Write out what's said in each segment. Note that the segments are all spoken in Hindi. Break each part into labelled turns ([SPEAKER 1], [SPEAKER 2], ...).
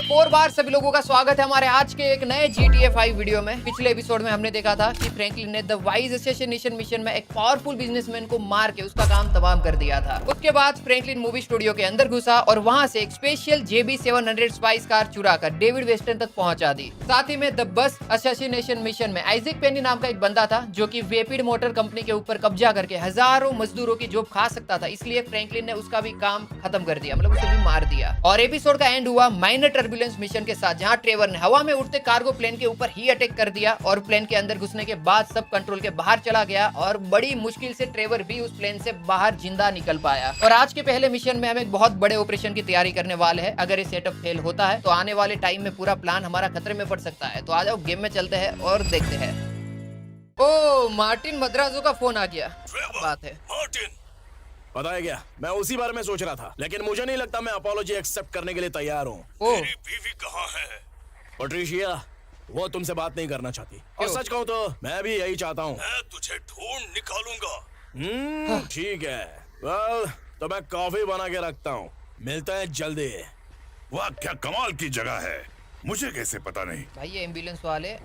[SPEAKER 1] एक और बार सभी लोगों का स्वागत है हमारे आज के एक नए GTA 5 वीडियो में। पिछले एपिसोड में हमने देखा था कि फ्रैंकलिन ने द वाइज असैसिनेशन मिशन में एक पावरफुल बिजनेसमैन को मार के उसका काम तमाम कर दिया था। उसके बाद फ्रैंकलिन मूवी स्टूडियो के अंदर घुसा और वहां से एक स्पेशल JB700 स्पाइस कार चुरा कर डेविड वेस्टन तक पहुंचा दी। साथ ही में द बस असैसिनेशन मिशन में आइजैक पेनी नाम का एक बंदा था जो कि वेपिड मोटर कंपनी के ऊपर कब्जा करके हजारों मजदूरों की जॉब खा सकता था, इसलिए फ्रैंकलिन ने उसका भी काम खत्म कर दिया, मतलब उसे भी मार दिया। और एपिसोड का एंड हुआ माइनर टर्बुलेंस मिशन के साथ, जहां ट्रेवर ने हवा में उड़ते कार्गो प्लेन के ऊपर ही अटैक कर दिया और प्लेन के अंदर घुसने के बाद सब कंट्रोल के बाहर चला गया और बड़ी मुश्किल से ट्रेवर भी उस प्लेन से बाहर जिंदा निकल पाया। और आज के पहले मिशन में हम एक बहुत बड़े ऑपरेशन की तैयारी करने वाले हैं। अगर ये सेटअप फेल होता है तो आने वाले टाइम में पूरा प्लान हमारा खतरे में पड़ सकता है। तो आ जाओ गेम में चलते हैं और देखते हैं। ओ मार्टिन मद्राजो का फोन आ गया। बात है
[SPEAKER 2] मार्टिन, पता है क्या, मैं उसी बारे में सोच रहा था, लेकिन मुझे नहीं लगता मैं अपोलॉजी एक्सेप्ट करने के लिए तैयार हूँ।
[SPEAKER 1] मेरी
[SPEAKER 2] बीवी कहाँ है? पैट्रिशिया, वो तुमसे बात नहीं करना चाहती। और सच कहूँ तो मैं भी यही चाहता हूँ। मैं तुझे ढूंढ निकालूंगा। ठीक है, वेल तो मैं कॉफी बना के रखता हूँ, मिलते हैं जल्दी।
[SPEAKER 3] वाह, क्या कमाल की जगह है, मुझे कैसे पता नहीं।
[SPEAKER 1] भाई ये एम्बुलेंस वाले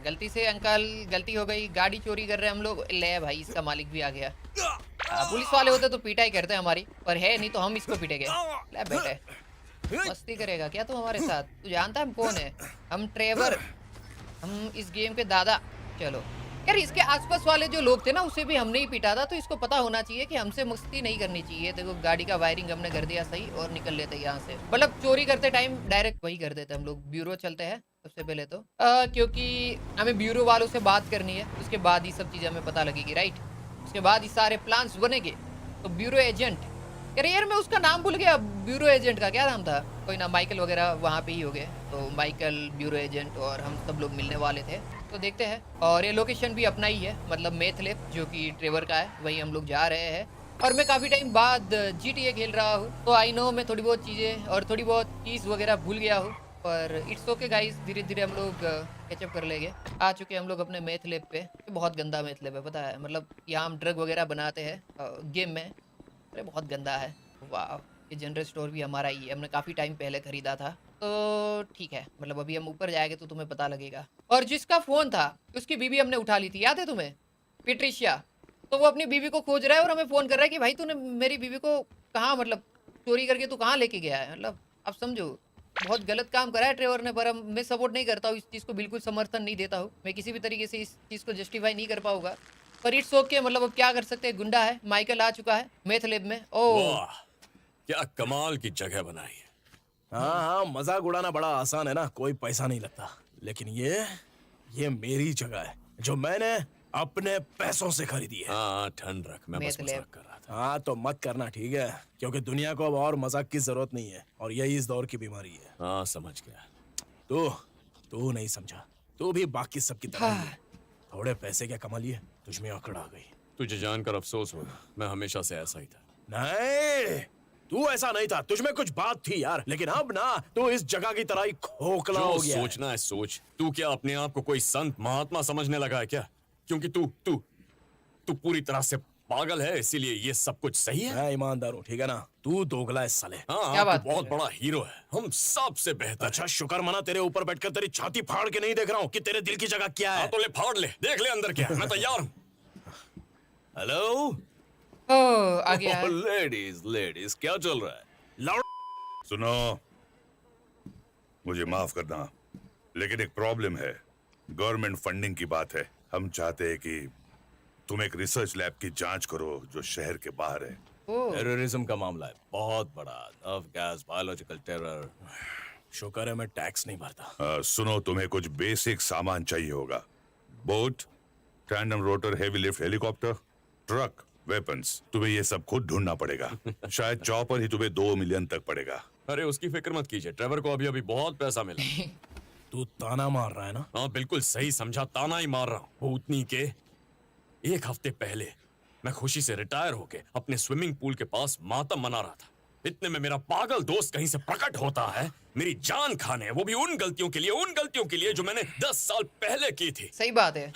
[SPEAKER 1] गलती से अंकल, गलती हो गई, गाड़ी चोरी कर रहे हैं हम लोग। ले भाई, इसका मालिक भी आ गया। पुलिस वाले होते तो पीटा ही करते हमारी, पर है नहीं तो हम इसको पीटेंगे। ले बेटे, मस्ती करेगा क्या तू हमारे साथ? तू जानता है हम कौन है? हम ट्रेवर, हम इस गेम के दादा। चलो यार, इसके आसपास वाले जो लोग थे ना, उसे भी हमने ही पीटा था, तो इसको पता होना चाहिए कि हमसे मस्ती नहीं करनी चाहिए। देखो गाड़ी का वायरिंग हमने कर दिया सही और निकल लेते यहाँ से। मतलब चोरी करते टाइम डायरेक्ट वही कर देते हम लोग। ब्यूरो चलते हैं सबसे पहले तो, क्योंकि हमें ब्यूरो वालों से बात करनी है, उसके बाद ही सब चीजें हमें पता लगेगी, राइट? उसके बाद ही सारे प्लान्स बनेंगे। तो ब्यूरो एजेंट, यार मैं उसका नाम भूल गया। ब्यूरो एजेंट का क्या नाम था? कोई ना, माइकल वगैरह वहाँ पे ही हो गए। तो माइकल, ब्यूरो एजेंट और हम सब लोग मिलने वाले थे, तो देखते हैं। और ये लोकेशन भी अपना ही है, मतलब मेथ लैब जो कि ट्रेवर का है, वही हम लोग जा रहे हैं। और मैं काफ़ी टाइम बाद GTA खेल रहा हूँ, तो आई नो मैं थोड़ी बहुत चीज़ें और थोड़ी बहुत कीज़ वगैरह भूल गया हूँ, पर इट्स ओके गाइस, धीरे धीरे हम लोग कैचअप कर लेंगे। आ चुके हम लोग अपने मेथ लैब पे। बहुत गंदा मेथ लैब है, पता है? मतलब यहाँ हम ड्रग वगैरह बनाते हैं गेम में। अरे बहुत गंदा है। वाह, ये जनरल स्टोर भी हमारा ही है, हमने काफ़ी टाइम पहले ख़रीदा था। तो ठीक है, मतलब अभी हम ऊपर जाएंगे तो तुम्हें पता लगेगा। और जिसका फ़ोन था उसकी बीवी हमने उठा ली थी, याद है तुम्हें? पेट्रिशिया। तो वो अपनी बीवी को खोज रहा है और हमें फ़ोन कर रहा है कि भाई तूने मेरी बीवी को कहाँ, मतलब चोरी करके तू कहाँ लेके गया है? मतलब अब समझो, बहुत गलत काम करा है ट्रेवर ने। पर मैं सपोर्ट नहीं करता हूँ इस चीज़ को, बिल्कुल समर्थन नहीं देता हूँ मैं किसी भी तरीके से। इस चीज़ को जस्टिफाई नहीं कर पाऊंगा, पर इट्स ओके। मतलब अब क्या कर सकते हैं, गुंडा है। माइकल आ चुका है मेथ लैब में। ओह
[SPEAKER 4] क्या कमाल की जगह बनाई है।
[SPEAKER 2] हाँ, मजाक उड़ाना बड़ा आसान है ना, कोई पैसा नहीं लगता। लेकिन ये मेरी जगह है जो मैंने अपने पैसों से खरीदी है।
[SPEAKER 4] हाँ, ठंड रख, मैं बस मजाक कर रहा था।
[SPEAKER 2] हाँ तो मत करना, ठीक है? क्योंकि दुनिया को अब और मजाक की जरूरत नहीं है, और यही इस दौर की बीमारी है।
[SPEAKER 4] हाँ समझ गया।
[SPEAKER 2] तू नहीं समझा, तू भी बाकी सबकी तरह ही है। थोड़े पैसे क्या कमा लिए, तुझ में अकड़ आ गई।
[SPEAKER 4] तुझे जानकर अफसोस होगा, मैं हमेशा से ऐसा ही था।
[SPEAKER 2] नहीं, तू ऐसा नहीं था, तुझ में कुछ बात थी यार। लेकिन अब ना, तू इस जगह की तरह ही खोखला हो गया।
[SPEAKER 4] सोचना है सोच। तू क्या अपने आप को कोई संत महात्मा समझने लगा है क्या? क्योंकि तू पूरी तरह से पागल है, इसीलिए ये सब कुछ सही है।
[SPEAKER 2] मैं ईमानदार हूँ, ठीक है ना? तू दोगला है साले।
[SPEAKER 4] हाँ, तू बहुत बड़ा हीरो है, हम सबसे बेहतर।
[SPEAKER 2] अच्छा शुक्र मना, तेरे ऊपर बैठकर तेरी छाती फाड़ के नहीं देख रहा हूँ कि तेरे दिल की जगह क्या है।
[SPEAKER 4] हाँ तो ले, फाड़ ले, देख ले अंदर क्या है। मैं तैयार हूँ।
[SPEAKER 2] हेलो,
[SPEAKER 1] आ गया है।
[SPEAKER 4] लेडीज क्या चल रहा है?
[SPEAKER 3] सुनो, मुझे माफ करना, लेकिन एक प्रॉब्लम है। गवर्नमेंट फंडिंग की बात है। हम चाहते हैं कि तुम एक रिसर्च लैब की जांच करो जो शहर के बाहर है।
[SPEAKER 4] टेररिज्म का मामला है, बहुत बड़ा। Nerve gas, biological terror.
[SPEAKER 2] शुक्र है मैं टैक्स नहीं भरता।
[SPEAKER 3] सुनो, तुम्हें कुछ बेसिक सामान चाहिए होगा। Boat, tandem rotor, heavy lift helicopter, truck, weapons. तुम्हें ये सब खुद ढूंढना पड़ेगा। शायद चॉपर ही तुम्हें 2 मिलियन तक पड़ेगा।
[SPEAKER 4] अरे उसकी फिक्र मत कीजिए, ट्रेवर को अभी बहुत पैसा मिला।
[SPEAKER 2] तू ताना मार रहा है ना?
[SPEAKER 4] हाँ बिल्कुल सही समझा, ताना ही मार रहा हूँ। भूतनी के, एक हफ्ते पहले मैं खुशी से रिटायर होके अपने स्विमिंग पूल के पास मातम मना रहा था। इतने में मेरा पागल दोस्त कहीं से प्रकट होता है, मेरी जान खाने, वो भी उन गलतियों के लिए जो मैंने 10 साल पहले की थी।
[SPEAKER 1] सही बात है।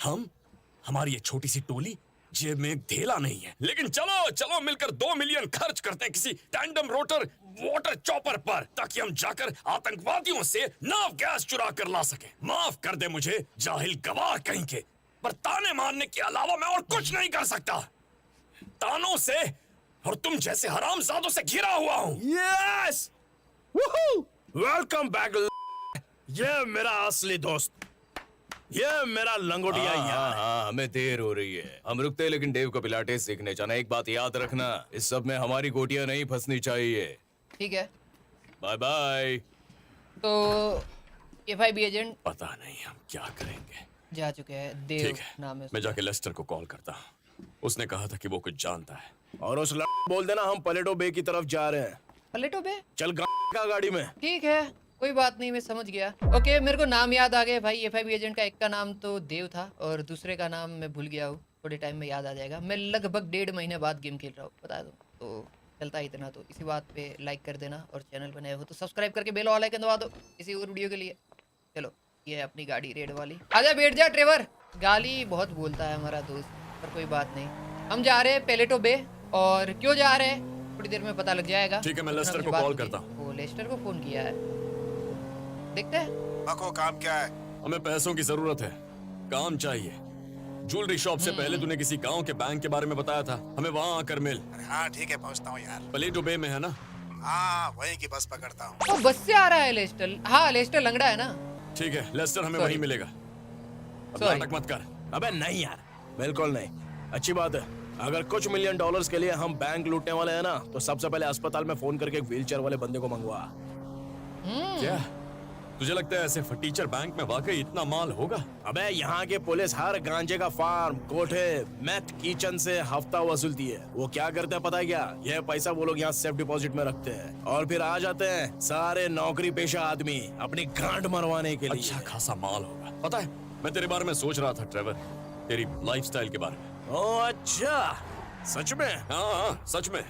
[SPEAKER 4] हमारी ये छोटी सी टोली जेब में एक धेला नहीं है, लेकिन चलो चलो मिलकर 2 मिलियन खर्च करते हैं किसी टैंडम रोटर वाटर चॉपर पर, ताकि हम जाकर आतंकवादियों से नाव गैस चुरा कर ला सके। माफ कर दे मुझे, जाहिल गवार कहीं के, पर ताने मारने के अलावा मैं और कुछ नहीं कर सकता। तानों से और तुम जैसे हरामजादों से घिरा हुआ हूँ।
[SPEAKER 2] Yes, welcome back. ये मेरा असली दोस्त, ये मेरा लंगोटिया यार।
[SPEAKER 5] हाँ, हमें देर हो रही है, हम रुकते हैं, लेकिन डेव को पिलाटेस सीखने जाना। एक बात याद रखना, इस सब में हमारी गोटियां नहीं फंसनी चाहिए।
[SPEAKER 1] ठीक है।
[SPEAKER 5] Bye bye.
[SPEAKER 1] तो FIB एजेंट
[SPEAKER 4] पता नहीं हम क्या करेंगे।
[SPEAKER 1] जा चुके हैं, देव
[SPEAKER 4] ठीक है,
[SPEAKER 1] नाम है
[SPEAKER 4] मैं जाके लेस्टर को कॉल करता हूँ। उसने कहा था कि वो कुछ जानता है।
[SPEAKER 2] और उस बोल देना हम पलेटो बे की तरफ जा रहे हैं।
[SPEAKER 1] पलेटो बे।
[SPEAKER 2] चल का गाड़ी में।
[SPEAKER 1] ठीक है, कोई बात नहीं, मैं समझ गया। ओके, मेरे को नाम याद आ गया भाई। FIB एजेंट का एक का नाम तो देव था और दूसरे का नाम मैं भूल गया हूँ। थोड़े टाइम में याद आ जाएगा। मैं लगभग 1.5 महीने बाद गेम खेल रहा हूँ, बता दो। तो चलता है इतना। तो इसी बात पे लाइक कर देना और चैनल पर नए हो तो सब्सक्राइब करके बेल वाला आइकन दबा दो किसी और वीडियो के लिए। चलो, ये है अपनी गाड़ी रेड वाली। आजा बैठ जा ट्रेवर। गाली बहुत बोलता है हमारा दोस्त, पर कोई बात नहीं। हम जा रहे हैं पेलेटो बे, और क्यों जा रहे हैं थोड़ी देर में पता लग जाएगा।
[SPEAKER 4] ठीक है, मैं
[SPEAKER 1] उतना
[SPEAKER 4] लेस्टर
[SPEAKER 1] मुझे
[SPEAKER 4] को
[SPEAKER 1] बात
[SPEAKER 4] कॉल
[SPEAKER 1] होगी।
[SPEAKER 4] करता हूँ।
[SPEAKER 1] वो लेस्टर को फोन किया है, देखते हैं।
[SPEAKER 6] बको, काम क्या है?
[SPEAKER 4] हमें पैसों की जरूरत है, काम चाहिए। ज्वेलरी शॉप से पहले तूने किसी गांव के बैंक के बारे में बताया था, हमें वहां आकर मिल।
[SPEAKER 6] अरे हाँ ठीक है, पहुंचता हूँ यार।
[SPEAKER 4] पलेटो बे में है ना?
[SPEAKER 6] हाँ, वहीं की बस पकड़ता हूँ।
[SPEAKER 1] वो बस से आ रहा है लेस्टर। हाँ, लेस्टर लंगड़ा है ना।
[SPEAKER 4] ठीक है, लेस्टर हमें
[SPEAKER 1] Sorry.
[SPEAKER 4] वहीं मिलेगा। अब
[SPEAKER 1] Sorry.
[SPEAKER 4] नाटक मत कर।
[SPEAKER 2] अबे नहीं यार, बिल्कुल नहीं। अच्छी बात है, अगर कुछ मिलियन डॉलर्स के लिए हम बैंक लूटने वाले हैं ना, तो सबसे पहले अस्पताल में फोन करके एक व्हीलचेयर वाले बंदे को मंगवा।
[SPEAKER 4] क्या तुझे लगता है ऐसे फटीचर बैंक में वाकई इतना माल होगा?
[SPEAKER 2] अबे यहाँ के पुलिस हर गांजे का फार्म, कोठे, मैथ किचन से हफ्ता वसूलती है। वो क्या करते हैं पता है क्या? ये पैसा वो लोग यहाँ सेफ डिपॉजिट में रखते हैं और फिर आ जाते हैं सारे नौकरी पेशा आदमी अपनी गांड मरवाने के लिए।
[SPEAKER 4] अच्छा खासा माल होगा। पता है, मैं तेरे बारे में सोच रहा था ट्रेवर, तेरी लाइफस्टाइल के बारे में।
[SPEAKER 2] ओ अच्छा, सच में?
[SPEAKER 4] हाँ, सच में।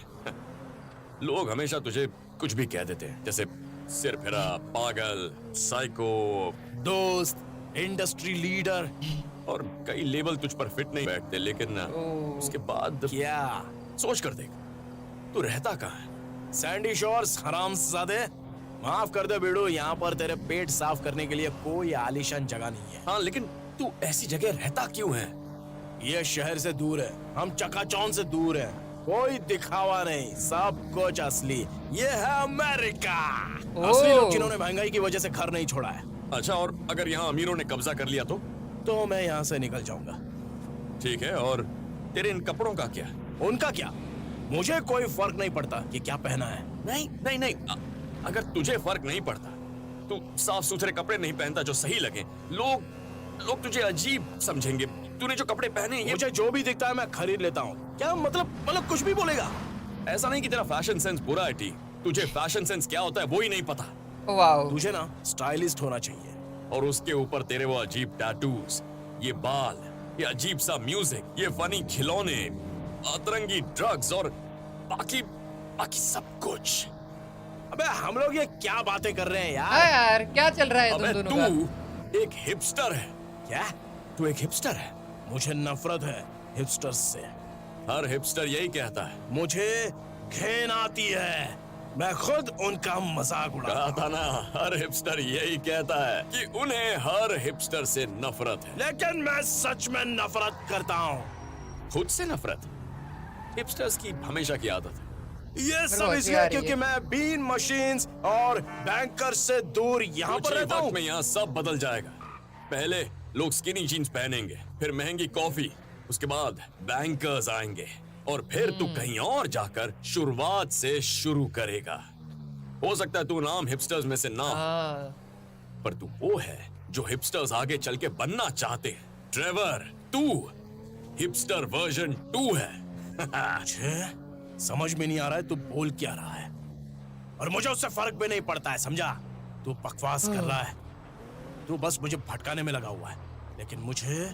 [SPEAKER 4] लोग हमेशा तुझे कुछ भी कह देते हैं, जैसे सिर फिरा, पागल, साइको,
[SPEAKER 2] दोस्त, इंडस्ट्री लीडर।
[SPEAKER 4] और कई लेवल तुझ पर फिट नहीं बैठते, लेकिन उसके बाद
[SPEAKER 2] क्या?
[SPEAKER 4] सोच कर देख, तू रहता कहाँ है?
[SPEAKER 2] सैंडी शोर्स हरामजादे। माफ कर दे बेड़ू, यहाँ पर तेरे पेट साफ करने के लिए कोई आलीशान जगह नहीं है।
[SPEAKER 4] हाँ, लेकिन तू ऐसी जगह रहता क्यों है?
[SPEAKER 2] ये शहर से दूर है, हम चकाचौंध से दूर है। कोई दिखावा नहीं, सब कुछ असली। ये है अमेरिका। असली लोग जिन्होंने महंगाई की वजह से घर नहीं छोड़ा है।
[SPEAKER 4] अच्छा, और अगर यहाँ अमीरों ने कब्जा कर लिया
[SPEAKER 2] तो मैं यहाँ से निकल जाऊंगा।
[SPEAKER 4] ठीक है, और तेरे इन कपड़ों का क्या?
[SPEAKER 2] उनका क्या? मुझे कोई फर्क नहीं पड़ता कि क्या पहना है।
[SPEAKER 4] नहीं नहीं नहीं, अगर तुझे फर्क नहीं पड़ता, तू साफ सुथरे कपड़े नहीं पहनता जो सही लगे, लोग तुझे अजीब समझेंगे। तूने जो कपड़े पहने ये
[SPEAKER 2] मुझे जो भी दिखता है मैं खरीद लेता हूँ। क्या मतलब कुछ भी बोलेगा?
[SPEAKER 4] ऐसा नहीं कि तेरा फैशन सेंस बुरा है टी, तुझे फैशन सेंस क्या होता है वो ही नहीं पता।
[SPEAKER 1] वाओ।
[SPEAKER 2] तुझे ना स्टाइलिस्ट होना चाहिए।
[SPEAKER 4] और उसके ऊपर तेरे वो अजीब टैटूज, ये बाल, ये अजीब सा म्यूजिक, ये फनी खिलौने, अतरंगी ड्रग्स और बाकी सब कुछ।
[SPEAKER 2] अबे हम लोग ये क्या बातें कर रहे हैं यार?
[SPEAKER 1] हाँ यार, क्या चल रहा है
[SPEAKER 4] अबे
[SPEAKER 1] तुम दोनों का?
[SPEAKER 4] तू एक हिपस्टर है।
[SPEAKER 2] क्या?
[SPEAKER 4] तू एक हिपस्टर है।
[SPEAKER 2] मुझे नफरत है हिपस्टर्स से।
[SPEAKER 4] हर हिपस्टर यही कहता है।
[SPEAKER 2] मुझे घिन आती है। मैं खुद उनका मजाक उड़ाता
[SPEAKER 4] कहा
[SPEAKER 2] हूं।
[SPEAKER 4] था ना, हर हिपस्टर यही कहता है कि उन्हें हर हिपस्टर से नफरत है।
[SPEAKER 2] लेकिन मैं सच में नफरत करता हूँ।
[SPEAKER 4] खुद से नफरत हिपस्टर्स की हमेशा की आदत है।
[SPEAKER 2] ये सब
[SPEAKER 1] हंसी आ
[SPEAKER 2] इसलिए
[SPEAKER 1] रही
[SPEAKER 2] क्योंकि
[SPEAKER 1] है।
[SPEAKER 2] मैं बीन मशीन्स और बैंकर से दूर यहाँ
[SPEAKER 4] कुछ
[SPEAKER 2] पर
[SPEAKER 4] ही
[SPEAKER 2] रहता
[SPEAKER 4] वक्त
[SPEAKER 2] हूँ।
[SPEAKER 4] में यहाँ सब बदल जाएगा। पहले लोग स्किनी जीन्स पहनेंगे, फिर महंगी कॉफी, उसके बाद बैंकर्स आएंगे, और फिर तू कहीं और जाकर शुरुआत से शुरू करेगा। हो सकता है तू नाम हिपस्टर्स में से ना हो,
[SPEAKER 1] हाँ,
[SPEAKER 4] पर तू वो है जो हिपस्टर्स आगे चल के बनना चाहते हैं। ट्रेवर, तू हिपस्टर वर्जन 2 है।
[SPEAKER 2] मुझे समझ में नहीं आ रहा है तू बोल क्या रहा है, और मुझे उससे फर्क भी नहीं पड़ता है, समझा? तू बकवास कर रहा है, तू बस मुझे भटकाने में लगा हुआ है। लेकिन मुझे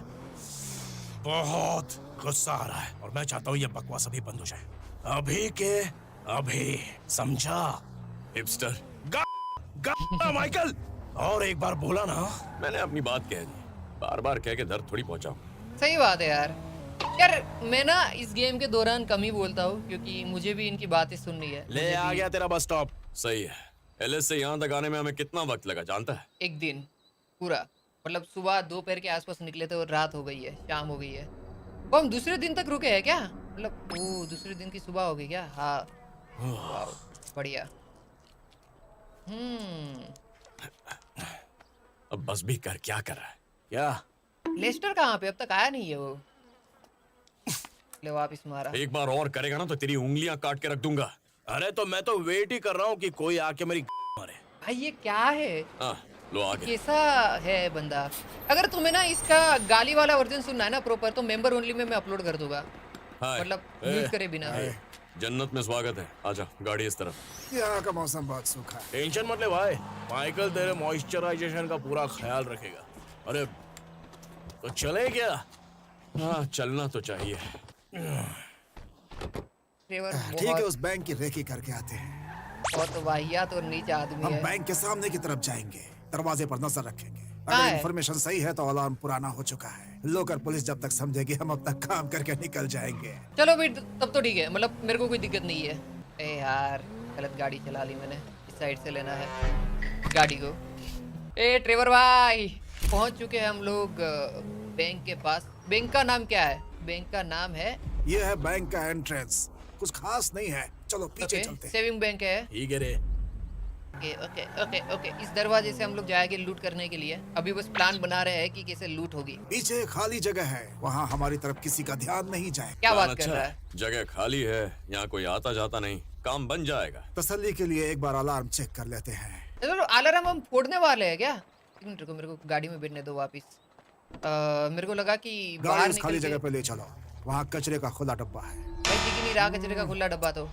[SPEAKER 2] बहुत गुस्सा आ रहा है और मैं चाहता हूँ ये बकवास अभी बंद हो जाए, अभी के अभी, समझा?
[SPEAKER 4] हिपस्टर,
[SPEAKER 2] माइकल, और एक बार बोला ना।
[SPEAKER 4] मैंने अपनी बात कह दी, बार बार कह के दर्द थोड़ी पहुंचाऊं।
[SPEAKER 1] सही बात है यार। यार मैं ना इस गेम के दौरान कम ही बोलता हूँ क्योंकि मुझे भी इनकी बातें सुननी है।
[SPEAKER 2] ले
[SPEAKER 1] मुझे
[SPEAKER 2] आ
[SPEAKER 1] भी
[SPEAKER 2] गया तेरा बस स्टॉप।
[SPEAKER 4] सही है। एलएस से यहाँ तक आने में हमें कितना वक्त लगा जानता है?
[SPEAKER 1] एक दिन पूरा, मतलब सुबह दोपहर के आसपास निकले थे और रात हो गई है, शाम हो गई है। वो हम दूसरे दिन तक रुके हैं क्या? मतलब ओ दूसरे दिन की सुबह हो गई क्या? हाँ वाह बढ़िया।
[SPEAKER 4] अब बस भी कर, क्या कर रहा है?
[SPEAKER 2] क्या?
[SPEAKER 1] लेस्टर कहाँ पे? अब तक आया नहीं है वो। ले वापिस मारा।
[SPEAKER 4] एक बार और करेगा ना तो तेरी उंगलियां काट के रख दूंगा।
[SPEAKER 2] अरे तो मैं तो वेट ही कर रहा हूँ कि कोई आके मेरी मारे।
[SPEAKER 1] भाई ये क्या है?
[SPEAKER 4] लो आगे।
[SPEAKER 1] कैसा है बंदा? अगर तुम्हें ना इसका गाली वाला वर्जन सुनना है ना प्रॉपर, तो मेंबर ओनली में मैं अपलोड कर दूंगा,
[SPEAKER 4] हाय।
[SPEAKER 1] मतलब म्यूट करे बिना।
[SPEAKER 4] जन्नत में स्वागत है। आजा, गाड़ी इस तरफ।
[SPEAKER 6] यहाँ का मौसम बहुत सूखा है।
[SPEAKER 2] टेंशन मत ले भाई, माइकल तेरे मॉइस्चराइजेशन का पूरा ख्याल रखेगा। अरे तो चले क्या?
[SPEAKER 4] हाँ चलना तो चाहिए।
[SPEAKER 1] ट्रेवर
[SPEAKER 6] ठीक है, उस बैंक की रेकी करके आते हैं।
[SPEAKER 1] बहुत वाहियात और नीच आदमी
[SPEAKER 6] हम
[SPEAKER 1] है।
[SPEAKER 6] बैंक के सामने की तरफ जाएंगे, दरवाजे पर नजर रखेंगे।
[SPEAKER 1] कहाँ
[SPEAKER 6] अगर
[SPEAKER 1] है?
[SPEAKER 6] इन्फॉर्मेशन सही है तो अलार्म पुराना हो चुका है। लोकल पुलिस जब तक समझेगी हम अपना काम करके निकल जाएंगे।
[SPEAKER 1] चलो भाई तब तो ठीक है, मतलब मेरे को कोई दिक्कत नहीं है। ए यार गलत गाड़ी चला ली मैंने, इस साइड से लेना है गाड़ी को। ए ट्रेवर भाई पहुंच चुके हैं हम लोग बैंक के पास। बैंक का नाम क्या है? बैंक का नाम है
[SPEAKER 6] ये है बैंक का एंट्रेंस, कुछ खास नहीं है। चलो पीछे चलते हैं।
[SPEAKER 1] सेविंग बैंक है।
[SPEAKER 2] ठीक है रे।
[SPEAKER 1] ओके ओके ओके ओके, इस दरवाजे से हम लोग जाएंगे लूट करने के लिए। अभी बस प्लान बना रहे हैं कि कैसे लूट होगी।
[SPEAKER 6] पीछे एक खाली जगह है, वहाँ हमारी तरफ किसी का ध्यान नहीं जाए।
[SPEAKER 1] क्या बात
[SPEAKER 4] अच्छा
[SPEAKER 1] कर रहा है?
[SPEAKER 4] जगह खाली है, यहाँ कोई आता जाता नहीं, काम बन जाएगा।
[SPEAKER 6] तसल्ली के लिए एक बार अलार्म चेक कर लेते हैं।
[SPEAKER 1] चलो अलार्म हम फोड़ने वाले हैं क्या? एक मिनट रुको, मेरे को गाड़ी में बैठने दो वापिस। मेरे को लगा कि
[SPEAKER 6] गाड़ी
[SPEAKER 1] बाहर
[SPEAKER 6] उस खाली
[SPEAKER 1] निकल
[SPEAKER 6] जगह
[SPEAKER 1] के
[SPEAKER 6] पे ले चलो, वहाँ कचरे का खुला डब्बा है।
[SPEAKER 1] भाई दिख ही नहीं रहा कचरे का खुला डब्बा तो।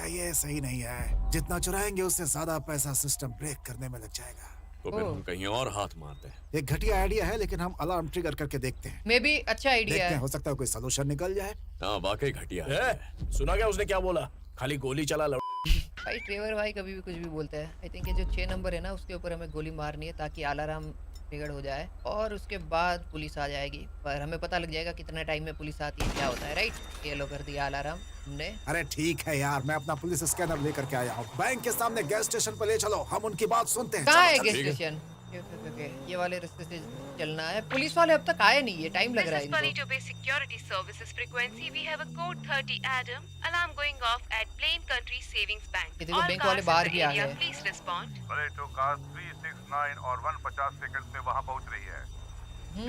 [SPEAKER 6] ये सही नहीं है, जितना चुराएंगे उससे ज्यादा पैसा सिस्टम ब्रेक करने में लग जाएगा।
[SPEAKER 4] तो फिर हम कहीं और हाथ मारते हैं।
[SPEAKER 6] एक घटिया आइडिया है, लेकिन हम अलार्म ट्रिगर करके देखते हैं।
[SPEAKER 1] मे भी अच्छा आइडिया
[SPEAKER 6] देखते हैं,
[SPEAKER 1] है।
[SPEAKER 6] हो सकता है कोई सलूशन निकल जाए।
[SPEAKER 4] हाँ वाकई घटिया है।
[SPEAKER 2] सुना क्या उसने क्या बोला? खाली गोली चला लड़।
[SPEAKER 1] भाई ट्रेवर भाई कभी भी कुछ भी बोलते हैं। आई थिंक ये जो 6 नंबर है ना उसके ऊपर हमें गोली मारनी है ताकि अलार्म ट्रिगर हो जाए और उसके बाद पुलिस आ जाएगी। पर हमें पता लग जाएगा कितने टाइम में पुलिस आती है, क्या होता है। राइट, ये लो कर दिया अलार्म हमने।
[SPEAKER 6] अरे ठीक है यार, मैं अपना पुलिस स्कैनर लेकर के आया हूँ। बैंक के सामने गैस स्टेशन पर ले चलो, हम उनकी बात सुनते हैं।
[SPEAKER 1] कहाँ है
[SPEAKER 6] चलो,
[SPEAKER 1] गैस
[SPEAKER 6] चलो।
[SPEAKER 1] स्टेशन? ओके, ये वाले रास्ते से चलना है। पुलिस वाले अब तक आए नहीं है, टाइम लग रहा है
[SPEAKER 7] This is
[SPEAKER 1] इनको।
[SPEAKER 7] Palito Bay Security Services frequency. We have a code 30 Adam. Alarm going off at Plain Country Savings Bank.
[SPEAKER 1] ये देखो,
[SPEAKER 7] All
[SPEAKER 1] बैंक
[SPEAKER 7] cars
[SPEAKER 1] वाले
[SPEAKER 7] in
[SPEAKER 1] बाहर
[SPEAKER 7] the
[SPEAKER 1] भी आ
[SPEAKER 7] area,
[SPEAKER 1] गए।
[SPEAKER 7] please respond.
[SPEAKER 3] पलेटो कार 369 और 150 सेकंड में वहां पहुंच रही है।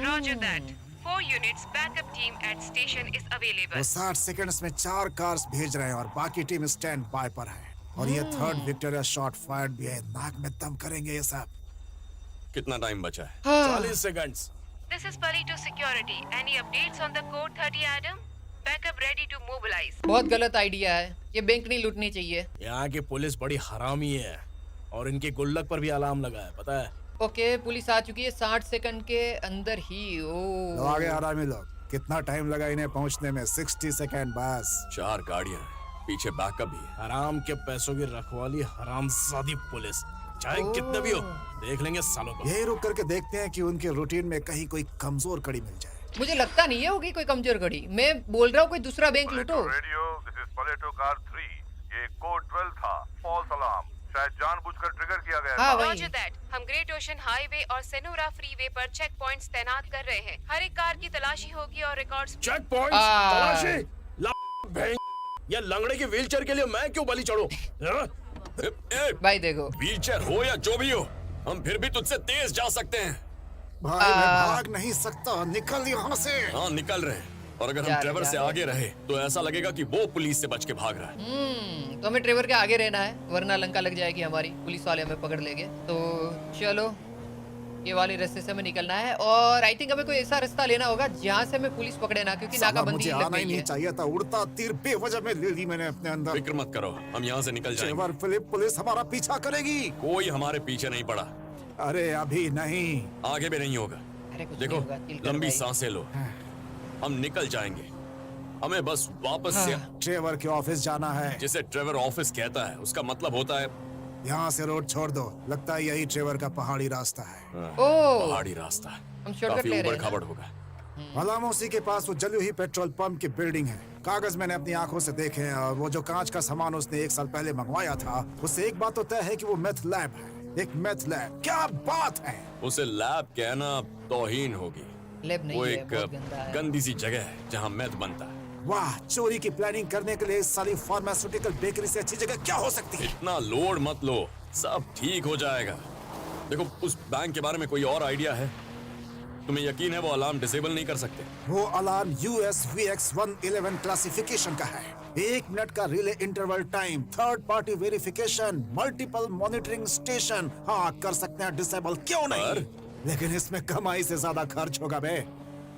[SPEAKER 7] Roger that. 4 units backup team at station is
[SPEAKER 6] वो
[SPEAKER 7] available.
[SPEAKER 6] 60 सेकंड्स में 4 कार्स भेज रहे हैं और बाकी टीम स्टैंड बाय पर है। और ये थर्ड विक्टोरिया शॉट फायर्ड भी है। नाक में दम करेंगे ये सब।
[SPEAKER 4] कितना टाइम बचा है?
[SPEAKER 2] 40 seconds.
[SPEAKER 7] This is Palito Security. Any updates on the code 30 Adam? Backup ready to mobilize.
[SPEAKER 1] बहुत गलत आइडिया है, ये बैंक नहीं लूटनी चाहिए।
[SPEAKER 2] यहाँ की पुलिस बड़ी हरामी है और इनके गुल्लक पर भी अलार्म लगा है, पता है?
[SPEAKER 1] ओके पुलिस आ चुकी है 60 सेकंड के अंदर ही।
[SPEAKER 6] तो
[SPEAKER 1] ओ
[SPEAKER 6] आगे आरामी लोग, कितना टाइम लगा इन्हें पहुंचने में? 60 सेकंड बस।
[SPEAKER 4] 4 गाड़ियां हैं, पीछे बैकअप भी है।
[SPEAKER 2] हराम के पैसों की रखवाली हरामजादी पुलिस, चाहे कितने भी हो, देख लेंगे सालों को।
[SPEAKER 6] यही रुक करके देखते हैं कि उनके रूटीन में कहीं कोई कमजोर कड़ी मिल जाए।
[SPEAKER 1] मुझे लगता नहीं है होगी कोई कमजोर घड़ी। मैं बोल रहा हूँ कोई दूसरा बैंक लूटो।
[SPEAKER 3] Radio, this is Plato car 3। ये कोड 12 था, फॉल्स अलार्म, शायद जानबूझकर ट्रिगर किया गया
[SPEAKER 1] हाँ
[SPEAKER 3] था।
[SPEAKER 1] वही।
[SPEAKER 7] Roger that. हम ग्रेट ओशन हाईवे और सेनोरा फ्रीवे पर चेक पॉइंट्स तैनात कर रहे हैं। हर एक कार की तलाशी होगी और रिकॉर्ड्स।
[SPEAKER 2] चेक पॉइंट, तलाशी, या लंगड़े के व्हीलचेयर के लिए मैं क्यों बलि चढ़ूं? हाँ?
[SPEAKER 1] भाई देखो
[SPEAKER 4] व्हीलचेयर हो या जो भी हो, हम फिर भी तुझसे तेज जा सकते हैं।
[SPEAKER 6] भाई मैं भाग नहीं सकता, निकल यहाँ से।
[SPEAKER 4] हाँ निकल रहे हैं। और अगर
[SPEAKER 1] जा
[SPEAKER 4] हम
[SPEAKER 1] रहे,
[SPEAKER 4] ट्रेवर
[SPEAKER 1] जा
[SPEAKER 4] से
[SPEAKER 1] रहे।
[SPEAKER 4] आगे रहे तो ऐसा लगेगा कि वो पुलिस से बच के भाग रहा है।
[SPEAKER 1] तो हमें ट्रेवर के आगे रहना है वरना लंका लग जाएगी हमारी, पुलिस वाले हमें पकड़ लेंगे। तो चलो ये वाले रास्ते से हमें निकलना है और आई थिंक हमें कोई ऐसा रास्ता लेना होगा जहाँ से हमें पुलिस पकड़े ना, क्योंकि
[SPEAKER 6] साला
[SPEAKER 1] नाकाबंदी
[SPEAKER 6] मुझे
[SPEAKER 1] लग
[SPEAKER 6] आना ही
[SPEAKER 1] गई
[SPEAKER 6] नहीं
[SPEAKER 1] है।
[SPEAKER 6] चाहिए था। उड़ता तीर बेवजह में ले ली मैंने अपने अंदर।
[SPEAKER 4] फिक्र मत करो, हम यहाँ से निकल जाएंगे।
[SPEAKER 6] चेवर फिलिप, पुलिस हमारा पीछा करेगी।
[SPEAKER 4] कोई हमारे पीछे नहीं पड़ा,
[SPEAKER 6] अरे अभी नहीं।
[SPEAKER 4] आगे भी नहीं होगा।
[SPEAKER 1] अरे कुछ
[SPEAKER 4] देखो
[SPEAKER 1] नहीं होगा, चिल कर
[SPEAKER 4] लंबी
[SPEAKER 1] भाई।
[SPEAKER 4] सांसें लो, हम निकल जाएंगे। हमें बस वापस से,
[SPEAKER 6] ट्रेवर के ऑफिस जाना है।
[SPEAKER 4] जिसे ट्रेवर ऑफिस कहता है उसका मतलब होता है
[SPEAKER 6] यहाँ से रोड छोड़ दो, लगता है यही ट्रेवर का पहाड़ी रास्ता है।
[SPEAKER 1] ओ
[SPEAKER 4] पहाड़ी रास्ता।
[SPEAKER 1] हम शॉर्टकट
[SPEAKER 4] काफी
[SPEAKER 1] ले रहे
[SPEAKER 4] ऊबड़
[SPEAKER 1] हैं ना?
[SPEAKER 4] खाबड़ होगा।
[SPEAKER 6] अलामोसी के पास वो जली हुई पेट्रोल पंप की बिल्डिंग है। कागज मैंने अपनी आंखों से देखे हैं और वो जो कांच का सामान उसने 1 साल पहले मंगवाया था, उससे एक बात तो तय है कि वो मेथ लैब है। एक मेथ लैब, क्या बात है।
[SPEAKER 4] उसे लैब कहना तौहीन होगी।
[SPEAKER 1] लैब नहीं
[SPEAKER 4] वो
[SPEAKER 1] है,
[SPEAKER 4] एक
[SPEAKER 1] बहुत गंदा है।
[SPEAKER 4] गंदी सी जगह है जहाँ मैथ बनता है।
[SPEAKER 6] वाह, चोरी की प्लानिंग करने के लिए इस साली फार्मास्यूटिकल बेकरी से अच्छी जगह क्या हो सकती है।
[SPEAKER 4] इतना लोड मत लो, सब ठीक हो जाएगा। देखो, उस बैंक के बारे में कोई और आइडिया है? तुम्हें यकीन है वो अलार्म डिसेबल नहीं कर सकते?
[SPEAKER 6] वो अलार्म USVX 111 क्लासिफिकेशन का है। 1 मिनट का relay interval time, third party verification, multiple monitoring station. हाँ, कर सकते हैं डिसेबल, क्यों नहीं? लेकिन इसमें कमाई से ज्यादा खर्च होगा बे।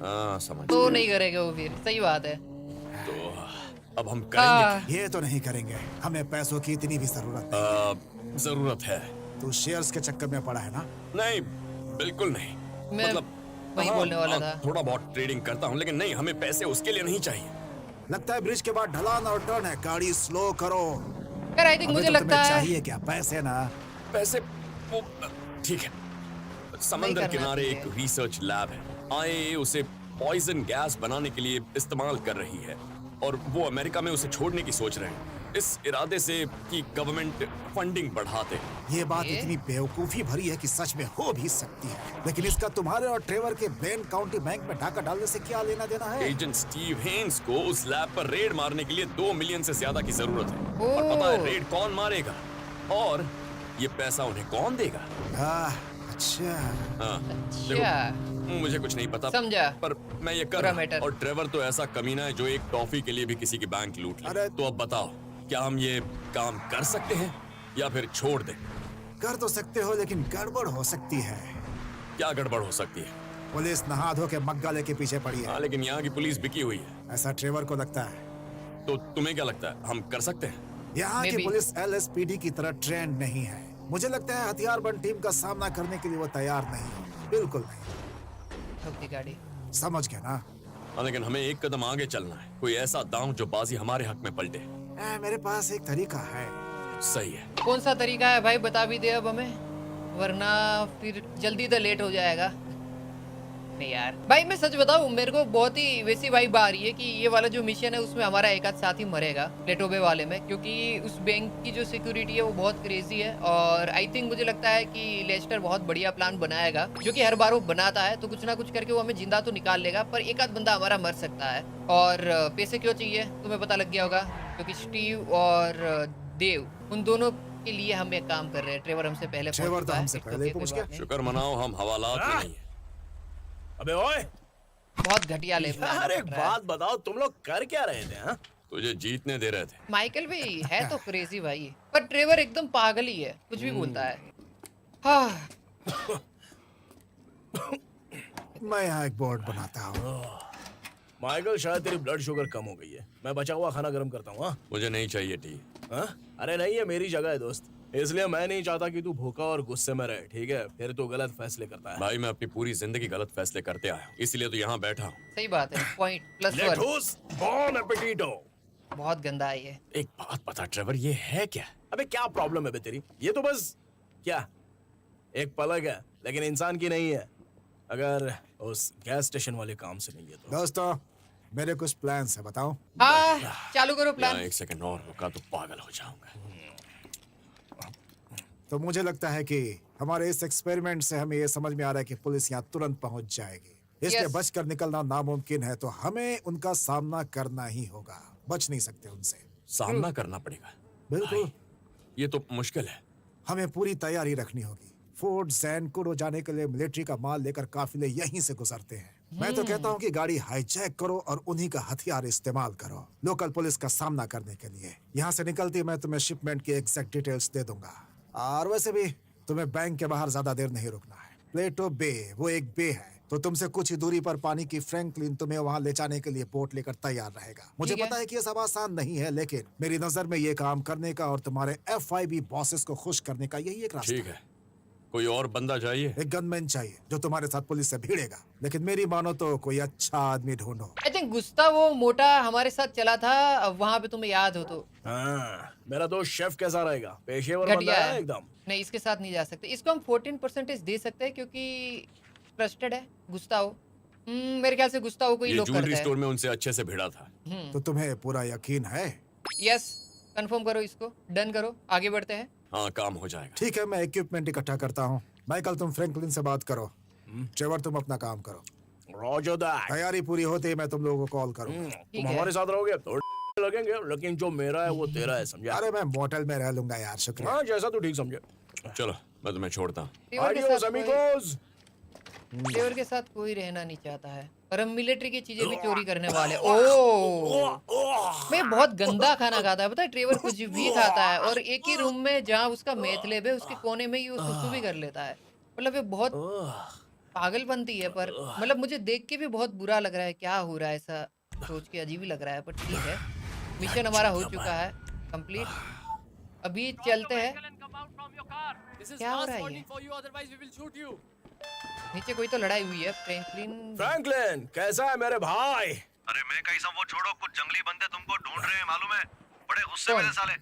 [SPEAKER 4] हाँ, समझ
[SPEAKER 1] तो
[SPEAKER 4] गया।
[SPEAKER 1] नहीं करेगा वो, फिर सही बात है।
[SPEAKER 4] तो अब हम करेंगे
[SPEAKER 6] ये तो नहीं करेंगे, हमें पैसों की इतनी भी जरूरत नहीं।
[SPEAKER 4] जरूरत है।
[SPEAKER 6] तू शेयर्स के चक्कर में पड़ा है ना?
[SPEAKER 4] नहीं, बिल्कुल नहीं।
[SPEAKER 1] मैं
[SPEAKER 4] मतलब
[SPEAKER 1] वही
[SPEAKER 4] हाँ,
[SPEAKER 1] बोलने वाला
[SPEAKER 4] हाँ,
[SPEAKER 1] था।
[SPEAKER 4] थोड़ा बहुत ट्रेडिंग करता हूँ, लेकिन नहीं, हमें पैसे उसके लिए नहीं चाहिए।
[SPEAKER 6] लगता है ब्रिज के बाद ढलान और टर्न है, गाड़ी स्लो करो।
[SPEAKER 1] यार आई थिंक
[SPEAKER 6] अबे
[SPEAKER 1] मुझे
[SPEAKER 6] तो
[SPEAKER 1] लगता
[SPEAKER 6] तुम्हें
[SPEAKER 1] है
[SPEAKER 6] चाहिए क्या? पैसे ना।
[SPEAKER 4] पैसे वो ठीक है। समंदर
[SPEAKER 1] करना
[SPEAKER 4] किनारे
[SPEAKER 1] चाहिए।
[SPEAKER 4] एक रिसर्च लैब है। IAEA उसे पॉइजन गैस बनाने के लिए इस्तेमाल कर रही है और वो अमेरिका में उसे छोड़ने की सोच रहे हैं, इस इरादे से कि गवर्नमेंट फंडिंग बढ़ा दे।
[SPEAKER 6] ये बात
[SPEAKER 1] ये?
[SPEAKER 6] इतनी बेवकूफी भरी है कि सच में हो भी सकती है, लेकिन इसका तुम्हारे और ट्रेवर के ब्लेन काउंटी बैंक में डाका डालने से क्या लेना देना है?
[SPEAKER 4] एजेंट स्टीव हेन्स को उस लैब पर रेड मारने के लिए 2 मिलियन से ज्यादा की जरूरत है।
[SPEAKER 1] ओह।
[SPEAKER 4] और पता है रेड कौन मारेगा और ये पैसा उन्हें कौन देगा?
[SPEAKER 6] अच्छा।
[SPEAKER 4] हाँ,
[SPEAKER 1] अच्छा,
[SPEAKER 4] मुझे कुछ नहीं पता,
[SPEAKER 1] समझा।
[SPEAKER 4] पर मैं ये कर
[SPEAKER 1] पूरा
[SPEAKER 4] रहा हूं।
[SPEAKER 1] मैटर।
[SPEAKER 4] और ट्रेवर तो ऐसा कमीना है जो एक टॉफी के लिए भी किसी की बैंक लूट ले।
[SPEAKER 6] अरे-
[SPEAKER 4] तो अब बताओ, क्या हम ये काम कर सकते हैं या फिर छोड़ दें?
[SPEAKER 6] कर तो सकते हो, लेकिन गड़बड़ हो सकती है।
[SPEAKER 4] क्या गड़बड़ हो सकती है?
[SPEAKER 6] पुलिस नहा धो के मग्गा लेके पीछे पड़ी
[SPEAKER 4] हाँ,
[SPEAKER 6] है,
[SPEAKER 4] लेकिन यहाँ की पुलिस बिकी हुई है।
[SPEAKER 6] ऐसा ट्रेवर को लगता है।
[SPEAKER 4] तो तुम्हें क्या लगता है, हम कर सकते हैं?
[SPEAKER 6] यहाँ की
[SPEAKER 1] Maybe.
[SPEAKER 6] पुलिस LSPD की तरह ट्रेंड नहीं है। मुझे लगता है हथियारबंद टीम का सामना करने के लिए वो तैयार नहीं है, बिल्कुल नहीं।
[SPEAKER 1] ठोक दी गाड़ी।
[SPEAKER 6] समझ गया ना?
[SPEAKER 4] हाँ, लेकिन हमें एक कदम आगे चलना है। कोई ऐसा दांव जो बाजी हमारे हक में पलटे।
[SPEAKER 6] मेरे पास एक तरीका है।
[SPEAKER 4] सही है।
[SPEAKER 1] कौन सा तरीका है भाई, बता भी दे अब हमें, वरना फिर जल्दी तो लेट हो जाएगा। नहीं यार भाई, मैं सच बताऊं, मेरे को बहुत ही वैसी वाइब आ रही है कि ये वाला जो मिशन है उसमें हमारा एक आध साथी मरेगा लेटोबे वाले में, क्योंकि उस बैंक की जो सिक्योरिटी है वो बहुत क्रेजी है। और आई थिंक मुझे लगता है कि लेस्टर बहुत बढ़िया प्लान बनाएगा, जो कि हर बार वो बनाता है, तो कुछ ना कुछ करके वो हमें जिंदा तो निकाल लेगा, पर एक आध बंदा हमारा मर सकता है। और पैसे क्यों चाहिए तुम्हें पता लग गया होगा, क्योंकि स्टीव और देव उन दोनों के लिए हम एक काम कर रहे हैं। ट्रेवर हमसे पहले
[SPEAKER 6] ट्रेवर
[SPEAKER 1] पहुंच
[SPEAKER 6] तो
[SPEAKER 1] चुका है,
[SPEAKER 6] हमसे
[SPEAKER 1] एक
[SPEAKER 6] पहले ही
[SPEAKER 1] कोई
[SPEAKER 6] पहुंच
[SPEAKER 1] बात
[SPEAKER 6] गया।
[SPEAKER 1] नहीं।
[SPEAKER 4] शुक्र मनाओ हम हवालात में नहीं है।
[SPEAKER 2] अबे ओए
[SPEAKER 1] बहुत घटिया ले
[SPEAKER 2] यार, एक बात बताओ, तुम लोग कर क्या रहे थे? हाँ?
[SPEAKER 4] तुझे जीतने दे रहे थे।
[SPEAKER 1] माइकल भी है तो क्रेजी भाई, पर ट्रेवर एकदम पागल ही है, कुछ भी बोलता है। हाँ,
[SPEAKER 6] मैं यहाँ एक बोर्ड बनाता हूँ।
[SPEAKER 2] माइकल, शायद तेरी ब्लड शुगर कम हो गई है। मैं बचा हुआ खाना गर्म करता हूँ। हाँ?
[SPEAKER 4] मुझे नहीं चाहिए टी।
[SPEAKER 2] हाँ? अरे नहीं, ये मेरी जगह है दोस्त, इसलिए मैं नहीं चाहता कि तू भूखा और गुस्से में रहे, ठीक है? फिर तू गलत फैसले करता है।
[SPEAKER 4] भाई, मैं अपनी पूरी जिंदगी गलत फैसले करते आया हूँ, इसलिए तो यहाँ बैठा हूँ।
[SPEAKER 1] सही बात है, पॉइंट +1।
[SPEAKER 2] लेटूस, बॉन एपेटिटो।
[SPEAKER 1] बहुत गंदा है ये।
[SPEAKER 4] एक बात बता ट्रेवर, ये है क्या?
[SPEAKER 2] अबे क्या प्रॉब्लम है बे तेरी? ये तो बस क्या एक पलक है, लेकिन इंसान की नहीं है, अगर उस गैस स्टेशन वाले काम से नहीं है तो।
[SPEAKER 6] दोस्तों, मेरे कुछ प्लान्स है, बताऊं?
[SPEAKER 1] हाँ, चालू करो
[SPEAKER 4] यहाँ
[SPEAKER 1] प्लान।
[SPEAKER 4] एक सेकंड और रुका तो पागल हो जाऊंगा।
[SPEAKER 6] तो मुझे लगता है कि हमारे इस एक्सपेरिमेंट से हमें ये समझ में आ रहा है कि पुलिस यहाँ तुरंत पहुंच जाएगी, इसलिए
[SPEAKER 1] Yes.
[SPEAKER 6] बचकर निकलना नामुमकिन है। तो हमें उनका सामना करना ही होगा, बच नहीं सकते उनसे।
[SPEAKER 4] सामना करना पड़ेगा।
[SPEAKER 6] बिल्कुल।
[SPEAKER 4] भाई, ये तो मुश्किल है।
[SPEAKER 6] हमें पूरी तैयारी रखनी होगी। फोर्ट सैनकुरो जाने के लिए मिलिट्री का माल लेकर काफिले यहीं से गुजरते हैं। मैं तो कहता हूँ कि गाड़ी हाईजैक करो और उन्हीं का हथियार इस्तेमाल करो लोकल पुलिस का सामना करने के लिए। यहाँ से निकलती मैं तुम्हें शिपमेंट की एग्जैक्ट डिटेल्स दे दूंगा। और वैसे भी तुम्हें बैंक के बाहर ज्यादा देर नहीं रुकना है। प्लेटो बे, वो एक बे है, तो तुमसे कुछ ही दूरी पर पानी की फ्रैंकलिन तुम्हें वहाँ ले जाने के लिए बोट लेकर तैयार रहेगा। मुझे
[SPEAKER 1] ठीक है।
[SPEAKER 6] पता है कि ये सब आसान नहीं है, लेकिन मेरी नजर में ये काम करने का और तुम्हारे FIB बॉसेस को खुश करने का यही एक रास्ता
[SPEAKER 4] ठीक है, कोई और बंदा चाहिए?
[SPEAKER 6] एक गनमैन चाहिए जो तुम्हारे साथ पुलिस से भिड़ेगा, लेकिन मेरी मानो तो कोई अच्छा आदमी ढूंढो।
[SPEAKER 1] आई थिंक गुस्ता वो मोटा हमारे साथ चला था, अब वहां पे तुम्हें याद हो तो।
[SPEAKER 2] हाँ, मेरा दोस्त शेफ कैसा रहेगा? पेशेवर बंदा
[SPEAKER 1] घटिया
[SPEAKER 2] है
[SPEAKER 1] है
[SPEAKER 2] एकदम।
[SPEAKER 1] नहीं, इसके साथ नहीं जा सकते। इसको हम 14% दे सकते हैं क्योंकि ट्रस्टेड है गुस्ताव। मेरे ख्याल से गुस्ताव को ही
[SPEAKER 4] ये
[SPEAKER 1] लोग
[SPEAKER 4] ज्वेलरी
[SPEAKER 1] करते
[SPEAKER 4] स्टोर में उनसे अच्छे से भिड़ा था।
[SPEAKER 6] तो तुम्हें पूरा यकीन है?
[SPEAKER 1] हैं। यस, कंफर्म करो इसको, डन करो, आगे बढ़ते हैं।
[SPEAKER 4] हाँ, काम हो जाएगा।
[SPEAKER 6] ठीक है, मैं इक्विपमेंट इकट्ठा करता हूँ। माइकल, तुम फ्रैंकलिन से बात करो। ट्रेवर, तुम अपना काम करो।
[SPEAKER 2] Roger that.
[SPEAKER 6] तैयारी पूरी होते ही मैं तुम लोगों को कॉल करूंगा।
[SPEAKER 2] तुम
[SPEAKER 1] है।
[SPEAKER 2] हमारे साथ रहोगे तो लगेंगे, लेकिन जो मेरा है वो तेरा है, समझा?
[SPEAKER 6] अरे मैं मोटेल में रह लूंगा यार, शुक्रिया।
[SPEAKER 2] हाँ, जैसा तू ठीक समझे।
[SPEAKER 4] चलो, मैं तुम्हें छोड़ता हूँ।
[SPEAKER 1] ट्रेवर के
[SPEAKER 2] आडियोस
[SPEAKER 1] साथ कोई-
[SPEAKER 2] अमीगोस।
[SPEAKER 1] ट्रेवर के साथ कोई रहना नहीं चाहता है, और हम मिलिट्री की चीजें भी चोरी करने वाले। ओह, मैं बहुत गंदा खाना खाता है, पता है? ट्रेवर कुछ भी खाता है, और एक ही रूम में जहाँ उसका मेथ लैब है उसके कोने में ही वो सुसु भी कर लेता है। मतलब ये बहुत पागलपंती है, पर मतलब मुझे देख के भी बहुत बुरा लग रहा है। क्या हो रहा है, ऐसा सोच के अजीब ही लग रहा है, पर ठीक है। मिशन हमारा हो चुका है कंप्लीट। अभी चलते हैं। क्या हो रहा है ये? नीचे कोई तो लड़ाई हुई है। फ्रैंकलिन,
[SPEAKER 2] फ्रैंकलिन, कैसा है मेरे भाई?
[SPEAKER 8] अरे मैं कैसा, वो छोड़ो, कुछ जंगली बंदे तुमको ढूंढ रहे हैं मालूम है। बड़े गुस्से में
[SPEAKER 1] कौन?
[SPEAKER 8] थे साले।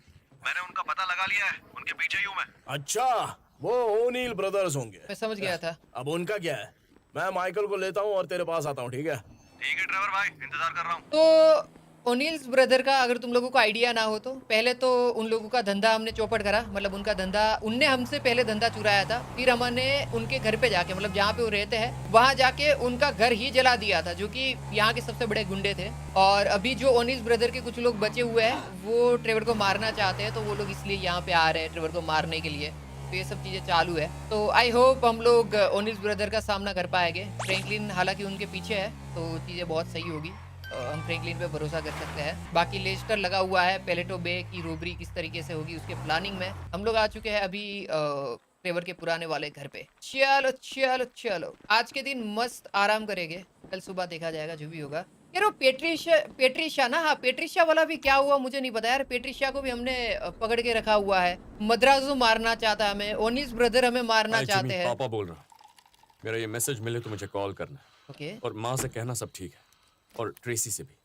[SPEAKER 8] मैंने उनका पता लगा लिया है, उनके पीछे ही हूँ मैं।
[SPEAKER 2] अच्छा, वो ओनील ब्रदर्स होंगे।
[SPEAKER 1] मैं समझ गया था।
[SPEAKER 2] अब उनका क्या है? मैं माइकल को लेता हूँ और तेरे पास आता हूँ, ठीक है?
[SPEAKER 8] ठीक है ड्राइवर भाई, इंतजार कर रहा हूँ।
[SPEAKER 1] तो ओनिल्स ब्रदर का अगर तुम लोगों को आइडिया ना हो, तो पहले तो उन लोगों का धंधा हमने चौपट करा। मतलब उनका धंधा, उनने हमसे पहले धंधा चुराया था, फिर हमने उनके घर पे जाके, मतलब जहाँ पे वो रहते हैं वहां जाके उनका घर ही जला दिया था, जो कि यहाँ के सबसे बड़े गुंडे थे। और अभी जो ओनिल्स ब्रदर के कुछ लोग बचे हुए हैं वो ट्रेवर को मारना चाहते हैं, तो वो लोग इसलिए यहाँ पे आ रहे हैं ट्रेवर को मारने के लिए। तो ये सब चीजें चालू है। तो आई होप हम लोग ओनिल्स ब्रदर का सामना कर पाएंगे। फ्रैंकलिन हालांकि उनके पीछे है, तो चीजें बहुत सही होगी। हम फ्रैंकलिन पे भरोसा कर सकते हैं। बाकी लेस्टर लगा हुआ है, पेलेटो बे की रोबरी किस तरीके से होगी उसके प्लानिंग में। हम लोग आ चुके हैं अभी ट्रेवर के पुराने वाले घर पे। चलो चलो चलो, आज के दिन मस्त आराम करेंगे, कल सुबह देखा जाएगा जो भी होगा। यार वो पेट्रिशिया ना, हाँ पेट्रिशिया वाला भी क्या हुआ मुझे नहीं पता यार। पेट्रिशिया को भी हमने पकड़ के रखा हुआ है। मद्रासो मारना चाहता है हमें, ओनिस ब्रदर हमें मारना
[SPEAKER 4] हाय
[SPEAKER 1] चाहते
[SPEAKER 4] जिमी,
[SPEAKER 1] हैं।
[SPEAKER 4] पापा बोल रहा हूँ। मेरा ये मैसेज मिले तो मुझे कॉल करना,
[SPEAKER 1] ओके,
[SPEAKER 4] और माँ से कहना सब ठीक है, और ट्रेसी से भी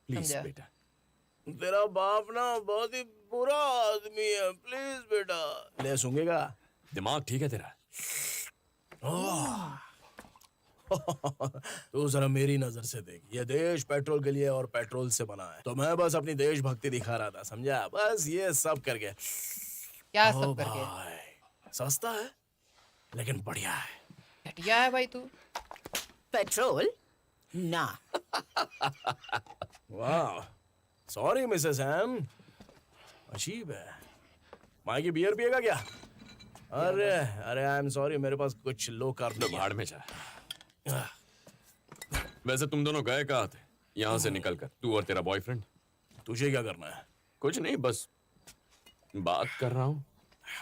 [SPEAKER 4] प्लीज
[SPEAKER 1] समझा।
[SPEAKER 4] बेटा।
[SPEAKER 2] तेरा बाप ना बहुत ही बुरा आदमी है, प्लीज बेटा। ले सुनेगा?
[SPEAKER 4] दिमाग ठीक है तेरा?
[SPEAKER 2] तू जरा मेरी नजर से देख, ये देश पेट्रोल के लिए और पेट्रोल से बना है, तो मैं बस अपनी देशभक्ति दिखा रहा था, समझा? बस ये सब करके।
[SPEAKER 1] क्या
[SPEAKER 2] ओ
[SPEAKER 1] सब करके?
[SPEAKER 2] भाई, सस्ता है लेकिन बढ़िया है।
[SPEAKER 1] घटिया है भाई तू।
[SPEAKER 9] पेट्रोल ना।
[SPEAKER 2] वाह, सॉरी मिसेस एम, अजीब है। माइकी बियर पिएगा क्या? अरे अरे आई एम सॉरी, मेरे पास कुछ लो कार्ब
[SPEAKER 4] तो
[SPEAKER 2] नहीं है।
[SPEAKER 4] भाड़ में जा। वैसे तुम दोनों गए कहाँ थे यहाँ से निकल कर, तू और तेरा बॉयफ्रेंड?
[SPEAKER 2] तुझे क्या करना है?
[SPEAKER 4] कुछ नहीं, बस बात कर रहा हूँ।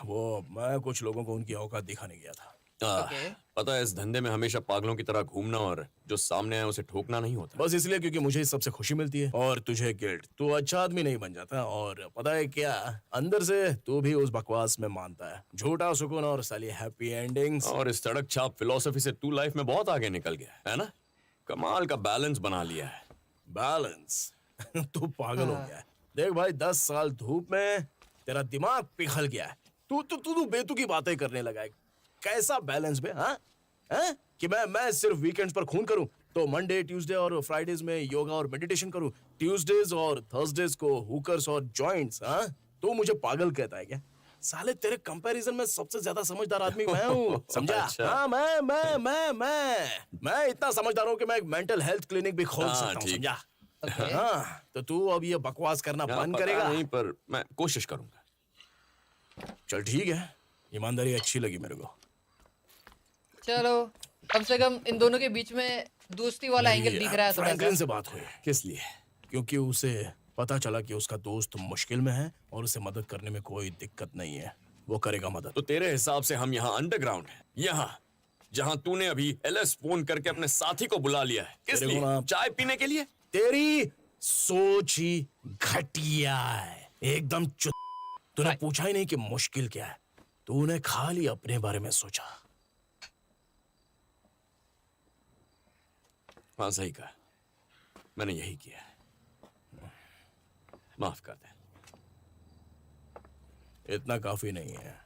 [SPEAKER 2] वो मैं कुछ लोगों को उनकी औकात दिखाने गया था।
[SPEAKER 1] ओके।
[SPEAKER 4] पता है, इस धंधे में हमेशा पागलों की तरह घूमना और जो सामने आए उसे ठोकना नहीं होता।
[SPEAKER 2] बस इसलिए क्योंकि मुझे इस सबसे खुशी मिलती है और तुझे गिल्ट। तू अच्छा आदमी नहीं बन जाता, और पता है क्या, अंदर से तू भी उस बकवास में मानता है, झूठा सुकून और साली हैप्पी एंडिंग्स।
[SPEAKER 4] और इस सड़क छाप फिलोसफी से तू लाइफ में बहुत आगे निकल गया है ना? कमाल का बैलेंस बना लिया है।
[SPEAKER 2] बैलेंस? तू पागल हो गया है। देख भाई, 10 साल धूप में तेरा दिमाग पिघल गया है। तू बेतुकी बातें करने लगा है। कैसा बैलेंस बे? हाँ हाँ, कि मैं सिर्फ वीकेंड्स पर खून करूं, तो मंडे ट्यूसडे और फ्राइडेज में योगा और मेडिटेशन करूं, ट्यूसडेज और थर्सडेज को हुकर्स और जॉइंट्स। हाँ, तो मुझे पागल कहता है क्या? साले तेरे कंपैरिजन में सबसे ज्यादा समझदार आदमी मैं हूँ, समझा?
[SPEAKER 4] अच्छा।
[SPEAKER 2] हाँ, मैं इतना समझदार हूँ कि मैं एक मेंटल हेल्थ क्लिनिक भी खोल
[SPEAKER 4] हाँ,
[SPEAKER 2] सकता हूँ,
[SPEAKER 4] ठीक।
[SPEAKER 2] समझा?
[SPEAKER 1] ओके।
[SPEAKER 2] हाँ, तो तू अब ये बकवास करना
[SPEAKER 4] हाँ,
[SPEAKER 2] बंद
[SPEAKER 4] पता
[SPEAKER 2] करेगा?
[SPEAKER 4] नहीं, पर मैं कोशिश करूंगा।
[SPEAKER 2] चल ठीक है, ईमानदारी अच्छी लगी मेरे को।
[SPEAKER 1] चलो, कम से कम इन दोनों के बीच में दोस्ती वाला एंगल दिख रहा है थोड़ा
[SPEAKER 2] फ्रैंकलिन
[SPEAKER 1] सा।
[SPEAKER 2] से बात हुई,
[SPEAKER 4] किस लिए?
[SPEAKER 2] क्योंकि उसे पता चला कि उसका दोस्त मुश्किल में है और उसे मदद करने में कोई दिक्कत नहीं है, वो करेगा मदद।
[SPEAKER 4] तो तेरे हिसाब से हम यहाँ अंडरग्राउंड हैं, यहाँ जहाँ तूने अभी एलएस फोन करके अपने साथी को बुला लिया है, किस
[SPEAKER 2] तेरे को
[SPEAKER 4] लिए?
[SPEAKER 2] ना-
[SPEAKER 4] चाय पीने के लिए?
[SPEAKER 2] तेरी सोच ही घटिया है, एकदम तूने पूछा ही नहीं कि मुश्किल क्या है, तूने खाली अपने बारे में सोचा।
[SPEAKER 4] हाँ, सही कहा, मैंने यही किया है। माफ कर दे।
[SPEAKER 2] इतना काफी नहीं है,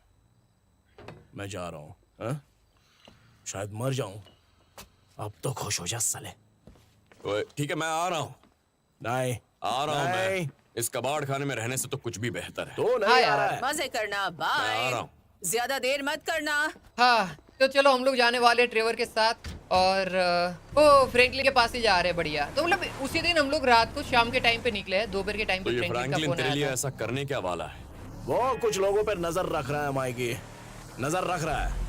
[SPEAKER 2] मैं जा रहा हूं। हाँ? शायद मर जाऊं, अब तो खुश हो जा साले।
[SPEAKER 4] ओए, ठीक है मैं आ रहा हूँ।
[SPEAKER 2] नहीं
[SPEAKER 4] आ रहा हूँ
[SPEAKER 2] नहीं।
[SPEAKER 4] मैं। इस कबाड़ खाने में रहने से तो कुछ भी बेहतर है।
[SPEAKER 2] तो
[SPEAKER 1] हाँ
[SPEAKER 2] नहीं आ
[SPEAKER 1] यार।
[SPEAKER 2] रहा है।
[SPEAKER 9] मजे करना,
[SPEAKER 4] मैं आ
[SPEAKER 9] बाय।
[SPEAKER 4] रहा हूँ।
[SPEAKER 9] ज्यादा देर मत करना।
[SPEAKER 1] हाँ तो चलो हम लोग जाने वाले हैं ट्रेवर के साथ और वो फ्रैंकलिन के पास ही जा रहे हैं। बढ़िया। तो मतलब उसी दिन हम लोग रात को शाम के टाइम पे निकले हैं, दोपहर के टाइम
[SPEAKER 4] तो
[SPEAKER 1] पे
[SPEAKER 4] ये
[SPEAKER 1] फ्रैंकलिन का
[SPEAKER 4] फ्रैंकलिन
[SPEAKER 1] फोन
[SPEAKER 4] तेरे लिए
[SPEAKER 1] आया था।
[SPEAKER 4] ऐसा करने क्या वाला है?
[SPEAKER 2] वो कुछ लोगों पर नजर रख रहा है माइकी, नजर रख रहा है।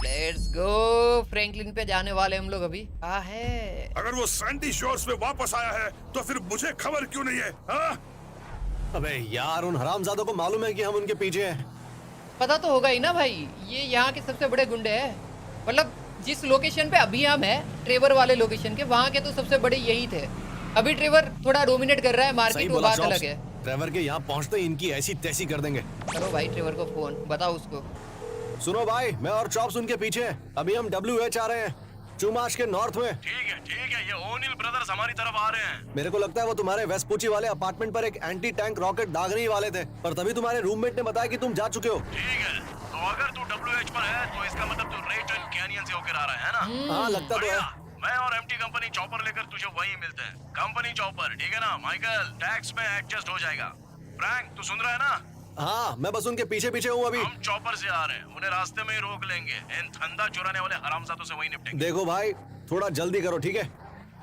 [SPEAKER 1] Let's go. फ्रैंकलिन पे जाने वाले हम लोग अभी। हाँ है।
[SPEAKER 3] अगर वो सैंडी शोर्स में वापस आया है तो फिर मुझे खबर क्यों नहीं है? हाँ?
[SPEAKER 10] अबे यार, उन हरामजादों को मालूम है कि हम उनके पीछे हैं।
[SPEAKER 1] पता तो होगा ही ना भाई, ये यहाँ के सबसे बड़े गुंडे हैं। मतलब जिस लोकेशन पे अभी हम हैं, ट्रेवर वाले लोकेशन के, वहाँ के तो सबसे बड़े यही थे। अभी ट्रेवर थोड़ा डोमिनेट कर रहा है मार्केट, वो बात अलग है।
[SPEAKER 10] ट्रेवर के यहाँ पहुँचते ही इनकी ऐसी तैसी कर देंगे।
[SPEAKER 1] करो भाई ट्रेवर को फोन, बताओ उसको।
[SPEAKER 10] सुनो भाई, मैं और चॉप्स उनके पीछे हैं। अभी हम WH आ रहे हैं, चुमाश के नॉर्थ में।
[SPEAKER 8] ठीक है, ये ओनिल ब्रदर्स हमारी तरफ आ रहे हैं।
[SPEAKER 10] मेरे को लगता है वो तुम्हारे वेस्पुची वाले अपार्टमेंट पर एक एंटी टैंक रॉकेट दागने ही वाले थे, पर तभी तुम्हारे रूममेट ने बताया कि तुम जा चुके हो।
[SPEAKER 8] ठीक है, तो अगर तू WH पर है तो इसका मतलब तू रेटन कैनियन से होकर आ रहा है ना?
[SPEAKER 10] हाँ, लगता तो है।
[SPEAKER 8] बढ़िया। मैं और एमटी कंपनी चॉपर लेकर तुझे वहीं मिलते हैं। कंपनी चॉपर, ठीक है ना माइकल? टैक्स में एडजस्ट हो जाएगा। फ्रैंक, तू सुन रहा है ना?
[SPEAKER 10] हाँ, मैं बस उनके पीछे पीछे हूँ अभी।
[SPEAKER 8] हम चॉपर से आ रहे हैं, उन्हें रास्ते में ही रोक लेंगे। इन धंधा चुराने वाले हरामजादों से वहीं निपटेंगे।
[SPEAKER 10] देखो भाई, थोड़ा जल्दी करो, ठीक है?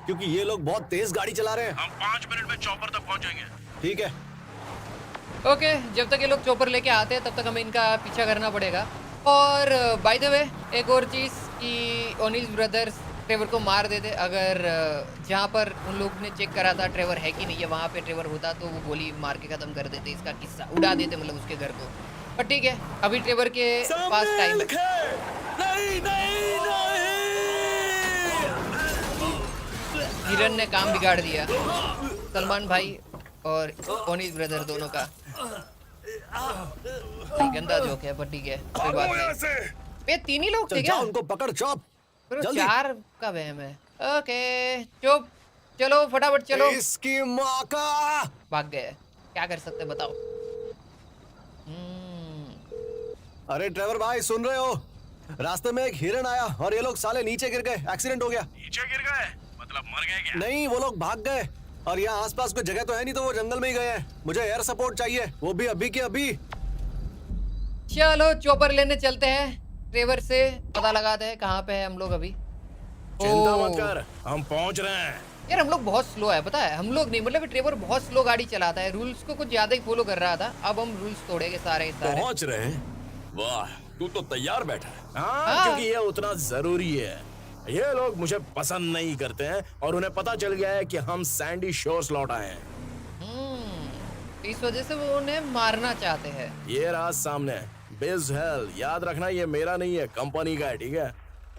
[SPEAKER 10] क्योंकि ये लोग बहुत तेज गाड़ी चला रहे हैं।
[SPEAKER 8] हम 5 मिनट में चॉपर तक पहुंचेंगे।
[SPEAKER 10] ठीक है।
[SPEAKER 1] ओके, जब तक ये लोग चॉपर लेके आते हैं तब तक हमें इनका पीछा करना पड़ेगा। और बाय द वे एक और चीज़ कि ओनिल ब्रदर्स ट्रेवर को मार देते अगर जहाँ पर उन लोग ने चेक करा था ट्रेवर है कि नहीं है, वहाँ पे ट्रेवर होता तो वो गोली मार के ख़त्म कर देते, इसका किस्सा उड़ा देते मतलब उसके घर को। पर ठीक है, अभी ट्रेवर के पास टाइम हिरन ने काम बिगाड़ दिया, सलमान भाई और ओनिल ब्रदर दोनों का। गंदा जोक है पर ठीक है, कोई बात नहीं। ये 3 ही लोग थे
[SPEAKER 10] चल
[SPEAKER 1] क्या?
[SPEAKER 10] जा, उनको पकड़ चॉप।
[SPEAKER 1] ब्रो
[SPEAKER 10] जल्दी।
[SPEAKER 1] 4 का वहम है। ओके चुप, चलो फटाफट चलो।
[SPEAKER 10] इसकी माँ का।
[SPEAKER 1] भाग गए, क्या कर सकते हैं बताओ।
[SPEAKER 10] अरे ट्रेवर भाई, सुन रहे हो? रास्ते में एक हिरन आया और ये लोग साले नीचे गिर गए। एक्सीडेंट हो गया।
[SPEAKER 8] नीचे गिर गए? मतलब मर गए क्या?
[SPEAKER 10] नहीं, वो लोग भाग गए और यहाँ आसपास कोई जगह तो है नहीं, तो वो जंगल में ही गए हैं। मुझे एयर सपोर्ट चाहिए, वो भी अभी के अभी।
[SPEAKER 1] चलो चॉपर लेने चलते हैं, ट्रेवर से पता लगाते हैं कहाँ पे है हम लोग अभी।
[SPEAKER 2] चिंता
[SPEAKER 1] ओह,
[SPEAKER 2] मत कर, हम पहुंच रहे हैं।
[SPEAKER 1] यार हम लोग बहुत स्लो है, पता है? हम लोग नहीं, मतलब ट्रेवर बहुत स्लो गाड़ी चलाता है, रूल्स को कुछ ज्यादा ही फॉलो कर रहा था। अब हम रूल्स तोड़ेंगे सारे के सारे।
[SPEAKER 4] पहुंच रहे हैं? वाह, तू तो तैयार बैठा है।
[SPEAKER 2] हाँ, क्योंकि ये उतना जरूरी है। ये लोग मुझे पसंद नहीं करते हैं और उन्हें पता चल गया है कि हम सैंडी शोर्स लौट आए हैं।
[SPEAKER 1] इस वजह से वो उन्हें मारना चाहते हैं।
[SPEAKER 2] ये रहा सामने बिज हेल। याद रखना ये मेरा नहीं है, कंपनी का है, ठीक है?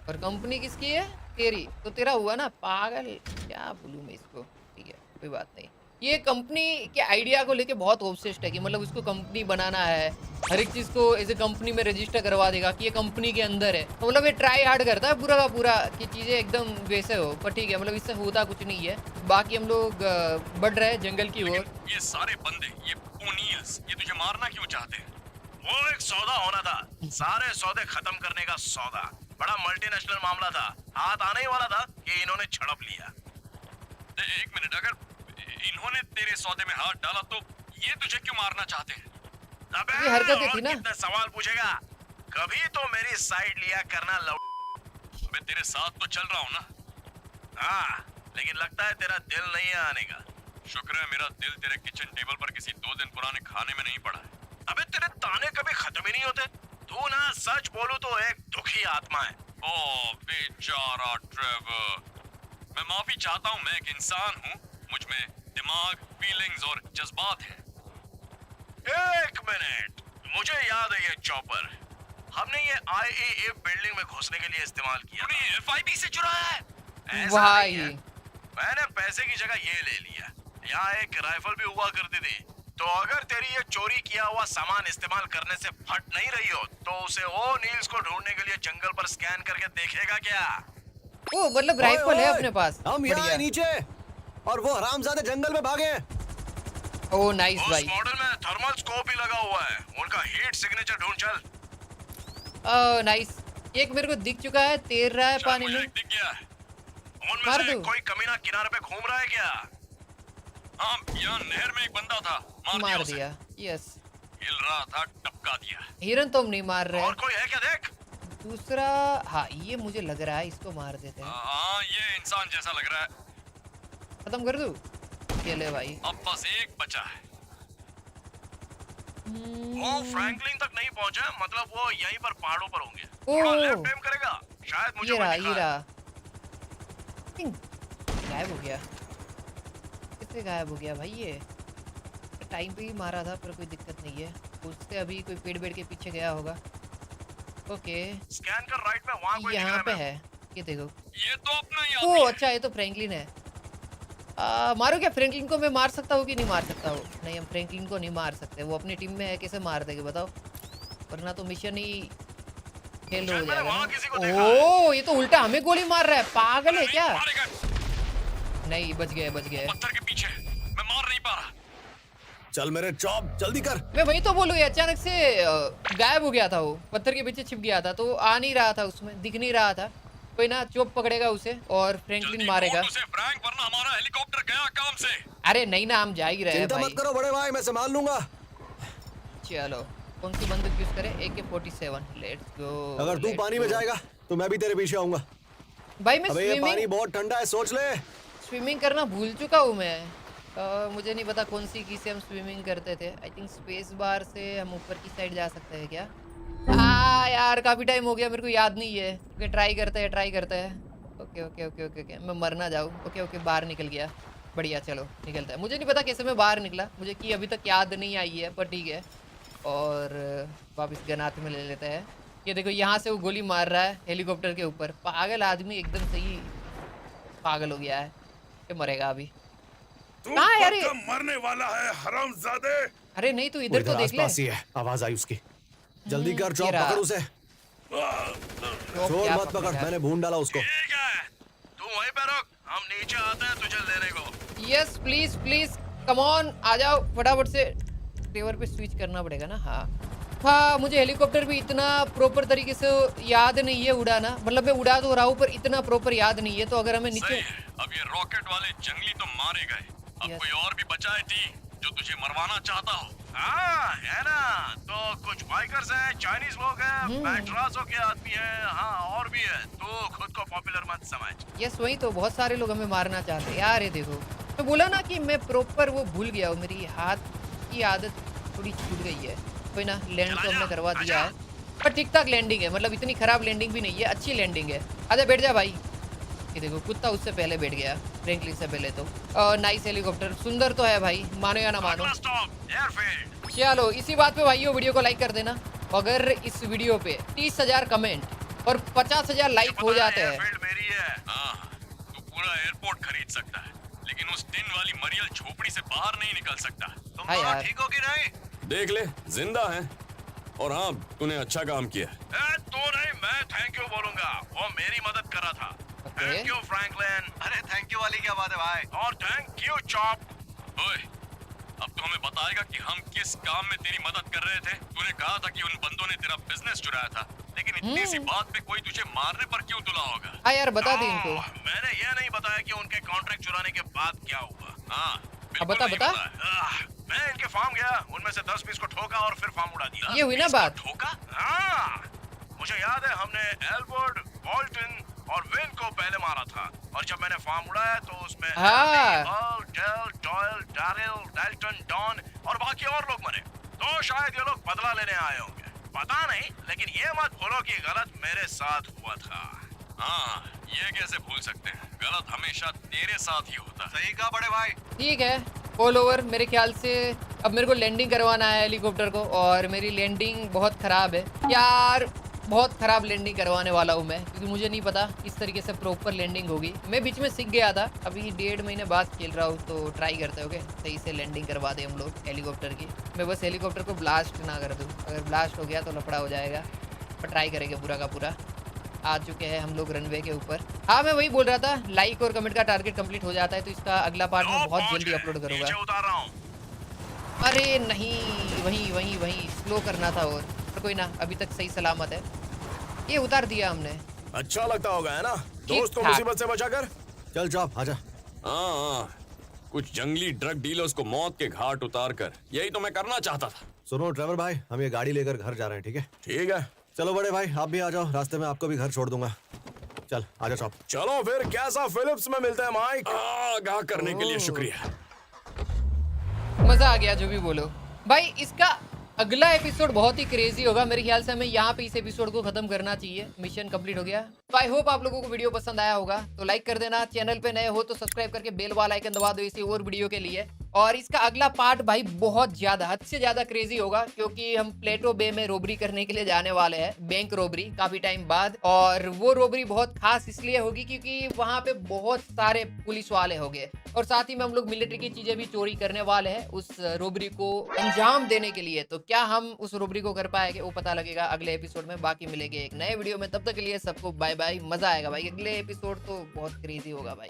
[SPEAKER 1] और कंपनी किसकी है? तेरी। तो तेरा हुआ ना पागल, क्या बोलूं मैं इसको। ठीक है, कोई बात नहीं। ये कंपनी के आइडिया को लेके बहुत ऑब्सेस्ड है कि मतलब उसको कंपनी बनाना है, हर एक चीज़ को एज ए कंपनी में रजिस्टर करवा देगा कि ये कंपनी के अंदर है। तो मतलब ये ट्राई हार्ड करता है पूरा का पूरा कि चीज़ें एकदम वैसे हो। पर ठीक है, मतलब इससे होता कुछ नहीं है। बाकी हम लोग बढ़ रहे हैं जंगल की ओर।
[SPEAKER 4] ये सारे बंदे, ये ओनील्स, ये तुझे मारना क्यों चाहते हैं?
[SPEAKER 8] वो एक सौदा होना था, सारे सौदे खत्म करने का सौदा। बड़ा मल्टीनेशनल मामला था, हाथ आने ही वाला था कि इन्होंने झड़प लिया।
[SPEAKER 4] एक मिनट, अगर इन्होंने तेरे सौदे में हाथ डाला तो ये तुझे क्यों मारना चाहते हैं?
[SPEAKER 8] अबे
[SPEAKER 1] ये हरकतें
[SPEAKER 8] और
[SPEAKER 1] थी ना।
[SPEAKER 8] कितने सवाल पूछेगा? कभी तो मेरी साइड लिया करना
[SPEAKER 4] अबे तेरे साथ तो चल रहा हूँ ना।
[SPEAKER 8] हाँ, लेकिन लगता है तेरा दिल नहीं है आने का।
[SPEAKER 4] शुक्र है मेरा दिल तेरे किचन टेबल पर किसी 2 दिन पुराने खाने में नहीं पड़ा है।
[SPEAKER 8] अबे तेरे ताने कभी खत्म ही नहीं होते। तू ना सच बोलू तो एक दुखी आत्मा है।
[SPEAKER 4] ओह बेचारा ट्रेवर, मैं माफी चाहता हूँ। मैं एक इंसान हूँ, मुझ में दिमाग, फीलिंग्स और जज्बात हैं।
[SPEAKER 8] एक मिनट, मुझे याद है ये चॉपर हमने ये IAA बिल्डिंग में घुसने के लिए इस्तेमाल किया।
[SPEAKER 4] FIB से चुराया है?
[SPEAKER 8] ऐसा
[SPEAKER 1] भाई
[SPEAKER 8] नहीं है। मैंने पैसे की जगह ये ले लिया। यहाँ एक राइफल भी हुआ करती थी, तो अगर तेरी ये चोरी किया हुआ सामान इस्तेमाल करने से फट नहीं रही हो तो उसे ओ नील्स को ढूंढने के लिए जंगल पर स्कैन करके देखेगा क्या?
[SPEAKER 1] ओ मतलब राइफल है अपने पास।
[SPEAKER 10] हम यहाँ
[SPEAKER 1] बढ़िया।
[SPEAKER 10] हैं नीचे और वो हरामजादे जंगल में भागे हैं।
[SPEAKER 1] ओ नाइस
[SPEAKER 8] उस
[SPEAKER 1] भाई।
[SPEAKER 8] मॉडल में थर्मल स्कोप भी लगा हुआ है, उनका हीट सिग्नेचर ढूंढ चल।
[SPEAKER 1] Oh nice. एक मेरे को दिख चुका है, तैर रहा है पानी
[SPEAKER 8] मुझे
[SPEAKER 1] में।
[SPEAKER 8] एक दिख गया। उनमें
[SPEAKER 1] मार
[SPEAKER 8] से
[SPEAKER 1] दूं?
[SPEAKER 8] कोई कमीना किनारे पे घूम रहा है क्या?
[SPEAKER 4] हाँ, यहाँ नहर में एक बंदा था,
[SPEAKER 1] मार
[SPEAKER 4] उसे।
[SPEAKER 1] दिया। यस,
[SPEAKER 4] हिल रहा था, टपका दिया।
[SPEAKER 1] हिरन तो हम नहीं मार रहे।
[SPEAKER 8] और कोई है क्या देख?
[SPEAKER 1] दूसरा, हाँ ये मुझे लग रहा है, इसको मार देते हैं।
[SPEAKER 4] हाँ, ये इंसान जैसा लग रहा है।
[SPEAKER 1] खत्म कर दूं? चले भाई।
[SPEAKER 4] अब बस एक बचा है।
[SPEAKER 8] वो फ्रैंकलिन तक नहीं पहुंचा, मतलब वो यहीं पर पहाड़ों पर होंगे।
[SPEAKER 1] ओह।
[SPEAKER 8] थोड़ा लेफ्ट एम करेगा, शायद मुझे
[SPEAKER 1] ये
[SPEAKER 8] वो
[SPEAKER 1] रहा,
[SPEAKER 8] दिखा
[SPEAKER 1] ये
[SPEAKER 8] है।
[SPEAKER 1] रहा। गायब हो गया। किससे गायब हो गया भाई ये? टाइम पे ही मारा था, पर कोई दिक्कत नहीं है। उससे अभी कोई पेड़ बेड़ के पीछे गया होगा। ओके,
[SPEAKER 8] स्कैन कर राइट में, वहां कोई दिख रहा
[SPEAKER 1] यहाँ पे
[SPEAKER 8] है।
[SPEAKER 1] है, ये देखो।
[SPEAKER 4] ये तो अपना ही आदमी
[SPEAKER 1] ओह
[SPEAKER 4] है।
[SPEAKER 1] अच्छा, ये तो फ्रैंकलिन है। मारो क्या? फ्रैंकलिन को मैं मार सकता हूँ कि नहीं मार सकता हूँ? नहीं, हम फ्रैंकलिन को नहीं मार सकते, वो अपनी टीम में है, कैसे मार देंगे बताओ? वरना तो मिशन ही फेल हो
[SPEAKER 8] शायद मैंने
[SPEAKER 1] जाएगा
[SPEAKER 8] वहाँ
[SPEAKER 1] ना।
[SPEAKER 8] किसी को देखा है।
[SPEAKER 1] ओह, ये तो उल्टा हमें गोली मार रहा है, पागल है क्या?
[SPEAKER 4] मारेगा।
[SPEAKER 1] नहीं, बच गए, बच गए।
[SPEAKER 4] पत्थर के पीछे, मैं मार नहीं पा रहा।
[SPEAKER 10] चल मेरे चॉप, जल्दी कर।
[SPEAKER 1] मैं वही तो बोलूँ, अचानक से गायब हो गया था वो, पत्थर के पीछे छिप गया था, तो आ नहीं रहा था, उसमें दिख नहीं रहा था। कोई ना चोप पकड़ेगा उसे और फ्रैंकलिन
[SPEAKER 4] जल्दी
[SPEAKER 1] मारेगा।
[SPEAKER 4] ढूंढ उसे, फ्रैंक, वरना हमारा हेलीकॉप्टर गया काम से।
[SPEAKER 1] अरे नहीं ना, हम जा ही रहे हैं
[SPEAKER 10] चिंता
[SPEAKER 1] भाई।
[SPEAKER 10] मत करो बड़े भाई, मैं संभाल लूंगा।
[SPEAKER 1] चलो, कौन सी बंदूक यूज करें? AK-47, let's go.
[SPEAKER 10] अगर तू पानी में जाएगा तो मैं भी तेरे पीछे आऊंगा।
[SPEAKER 1] भाई मैं
[SPEAKER 10] अबे ये पानी
[SPEAKER 1] स्विमिंग
[SPEAKER 10] बहुत ठंडा है, सोच ले।
[SPEAKER 1] स्विमिंग करना भूल चुका हूँ मैं। मुझे नहीं पता कौन सी की से हम स्विमिंग करते थे। आई थिंक स्पेस बार से हम ऊपर की साइड जा सकते हैं क्या? यार काफी टाइम हो गया, मेरे को याद नहीं है। ओके, ट्राई करते हैं, ट्राई करते हैं। Okay okay okay okay okay, मैं मर ना जाऊँ। ओके ओके, बाहर निकल गया, बढ़िया। चलो निकलता है। मुझे नहीं पता कैसे मैं बाहर निकला, मुझे की अभी तक याद नहीं आई है, पर ठीक है। और वापस गन हाथ में ले लेते हैं। ये देखो, यहाँ से वो गोली मार रहा है हेलीकॉप्टर के ऊपर। पागल आदमी, एकदम सही पागल हो गया है। ये मरेगा अभी।
[SPEAKER 3] तू
[SPEAKER 1] हाँ यार,
[SPEAKER 3] पक्का मरने वाला है हरामजादे।
[SPEAKER 1] अरे नहीं, तू इधर तो देख ले।
[SPEAKER 10] आसपास ही है, आवाज आई उसकी। जल्दी कर,
[SPEAKER 1] ये
[SPEAKER 10] चॉप
[SPEAKER 1] रहा।
[SPEAKER 10] पकड़ उसे।
[SPEAKER 1] तो
[SPEAKER 10] जोर
[SPEAKER 1] क्या
[SPEAKER 10] मत पकड़,
[SPEAKER 1] पकड़ेगा?
[SPEAKER 10] मैंने भून डाला उसको।
[SPEAKER 8] ठीक है, तू वहीं पे रुक, हम नीचे आते हैं तुझे लेने को।
[SPEAKER 1] Yes please please, come on, आ जाओ फटाफट से। टेवर पे स्विच करना पड़ेगा ना? हाँ, मुझे हेलीकॉप्टर भी इतना प्रॉपर तरीके से याद नहीं है उड़ाना। मतलब मैं उड़ा तो रहा हूँ, पर इतना प्रॉपर याद नहीं है। तो अगर हमें
[SPEAKER 4] सही
[SPEAKER 1] नीचे
[SPEAKER 4] है, अब ये रॉकेट वाले जंगली तो मारे गए। अब
[SPEAKER 1] Yes.
[SPEAKER 4] कोई और भी बचा है टी जो तुझे मरवाना चाहता हो?
[SPEAKER 8] हाँ है ना, तो कुछ बाइकर्स हैं, चाइनीज लोग हैं, मैड्रासों के आदमी हैं, हाँ और भी है। तो खुद को पॉपुलर मत समझ।
[SPEAKER 1] यस, वही तो, बहुत सारे लोग हमें मारना चाहते हैं यार। ये देखो, तो बोला ना कि मैं प्रॉपर वो भूल गया हूँ, मेरी हाथ की आदत थोड़ी छूट गई है। कोई ना, लैंड तो हमने करवा दिया है, पर ठीक ठाक लैंडिंग है। मतलब इतनी खराब लैंडिंग भी नहीं है, अच्छी लैंडिंग है। आजा बैठ जा भाई। ये देखो, कुत्ता उससे पहले बैठ गया, फ्रैंकलिन से पहले तो। नाइस हेलीकॉप्टर, सुंदर तो है भाई, मानो या ना मानो।
[SPEAKER 8] अगला स्टॉप एयरफील्ड।
[SPEAKER 1] चलो, इसी बात पे भाइयों वीडियो को लाइक कर देना। अगर इस वीडियो पे 30,000 कमेंट और 50,000 लाइक हो जाते हैं।
[SPEAKER 8] एयरफील्ड मेरी है।
[SPEAKER 4] हाँ, तू पूरा एयरपोर्ट खरीद सकता है, लेकिन उस टिन वाली मरियल झोपड़ी से बाहर नहीं निकल सकता।
[SPEAKER 8] तुम
[SPEAKER 1] हाँ
[SPEAKER 8] दोनों
[SPEAKER 1] यार।
[SPEAKER 8] ठीक हो कि नहीं?
[SPEAKER 4] देख ले, जिंदा है। और हाँ, तूने अच्छा काम किया।
[SPEAKER 8] तो नहीं, मैं थैंक यू बोलूंगा, वो मेरी मदद कर रहा था। Thank you Franklin. अरे थैंक यू वाली क्या बात है भाई? और थैंक यू चॉप।
[SPEAKER 4] ओए, अब तो हमें बताएगा कि हम किस काम में तेरी मदद कर रहे थे। तूने कहा था कि उन बंदों ने तेरा बिजनेस चुराया था, लेकिन इतनी सी बात पे कोई तुझे मारने पर क्यों तुला होगा?
[SPEAKER 1] हाँ यार, बता दे इनको।
[SPEAKER 8] मैंने ये नहीं बताया कि उनके कॉन्ट्रैक्ट चुराने के बाद क्या हुआ।
[SPEAKER 4] हाँ,
[SPEAKER 1] अब
[SPEAKER 4] बिल्कुल
[SPEAKER 1] बता
[SPEAKER 4] नहीं
[SPEAKER 1] बता।
[SPEAKER 4] बताया।
[SPEAKER 8] मैं इनके फार्म गया, उनमें से 10-20 को ठोका और फिर फार्म उड़ा दिया।
[SPEAKER 1] ये हुई ना बात।
[SPEAKER 8] ठोका? हाँ, मुझे याद है हमने एल्बर्ट, बॉल्टन और विन को पहले मारा था, और जब मैंने फार्म उड़ाया तो उसमें
[SPEAKER 1] हाँ।
[SPEAKER 8] Dale, Doyle, Daryl, Dalton, Don और बाकी और लोग मरे। तो शायद ये लोग बदला लेने आए होंगे, पता नहीं। लेकिन ये मत भूलो कि गलत मेरे साथ हुआ था।
[SPEAKER 4] हाँ, ये कैसे भूल सकते हैं? गलत हमेशा तेरे साथ ही होता है।
[SPEAKER 8] सही कहा बड़े भाई।
[SPEAKER 1] ठीक है, ऑल ओवर। मेरे ख्याल से अब मेरे को लैंडिंग करवाना है हेलीकॉप्टर को, और मेरी लैंडिंग बहुत ख़राब है यार। बहुत ख़राब लैंडिंग करवाने वाला हूँ मैं, क्योंकि मुझे नहीं पता किस तरीके से प्रॉपर लैंडिंग होगी। मैं बीच में सीख गया था, अभी 1.5 महीने बाद खेल रहा हूँ, तो ट्राई करते हो सही से लैंडिंग करवा दे हम लोग हेलीकॉप्टर की। मैं बस हेलीकॉप्टर को ब्लास्ट ना कर दूँ, अगर ब्लास्ट हो गया तो लफड़ा हो जाएगा। पर ट्राई करेंगे पूरा का पूरा। आ चुके हैं हम लोग रनवे के ऊपर। हाँ, मैं वही बोल रहा था, लाइक और कमेंट का टारगेट कंप्लीट हो जाता है तो इसका अगला पार्ट मैं बहुत जल्दी अपलोड करूँगा।
[SPEAKER 8] नीचे उतार रहा हूँ।
[SPEAKER 1] अरे नहीं, वही स्लो करना था। और कोई ना, अभी तक सही सलामत है। ये उतार दिया हमने।
[SPEAKER 2] अच्छा लगता होगा है ना, दोस्त को
[SPEAKER 1] ठीक-ठाक।
[SPEAKER 2] मुसीबत से बचाकर।
[SPEAKER 10] चल चॉप आजा।
[SPEAKER 4] हाँ, कुछ जंगली ड्रग डीलर्स को मौत के घाट उतार कर, यही तो मैं करना चाहता था।
[SPEAKER 10] सुनो ट्रेवर भाई, हम ये गाड़ी लेकर घर जा रहे हैं, ठीक है?
[SPEAKER 2] ठीक है,
[SPEAKER 10] चलो बड़े भाई, आप भी आ जाओ, रास्ते में आपको भी घर छोड़ दूंगा। चल आजा चॉप।
[SPEAKER 2] चलो फिर कैसा फिलिप्स में मिलते हैं माइक।
[SPEAKER 4] आगाह करने के लिए शुक्रिया।
[SPEAKER 1] मजा आ गया जो भी बोलो भाई। इसका अगला एपिसोड बहुत ही क्रेजी होगा मेरे ख्याल से। हमें यहाँ पे इस एपिसोड को खत्म करना चाहिए। मिशन कंप्लीट हो गया। तो आई होप आप लोगों को वीडियो पसंद आया होगा, तो लाइक कर देना। चैनल पे नए हो तो सब्सक्राइब करके बेल वाला आइकन दबा दो इसी और वीडियो के लिए। और इसका अगला पार्ट भाई बहुत ज्यादा, हद से ज्यादा क्रेजी होगा, क्योंकि हम प्लेटो बे में रोबरी करने के लिए जाने वाले हैं, बैंक रोबरी, काफी टाइम बाद। और वो रोबरी बहुत खास इसलिए होगी क्योंकि वहां पे बहुत सारे पुलिस वाले होंगे, और साथ ही में हम लोग मिलिट्री की चीजें भी चोरी करने वाले हैं उस रोबरी को अंजाम देने के लिए। तो क्या हम उस रोबरी को कर पाएंगे वो पता लगेगा अगले एपिसोड में। बाकी मिलेंगे एक नए वीडियो में, तब तक के लिए सबको बाय बाय। मजा आएगा भाई, अगले एपिसोड तो बहुत क्रेजी होगा भाई।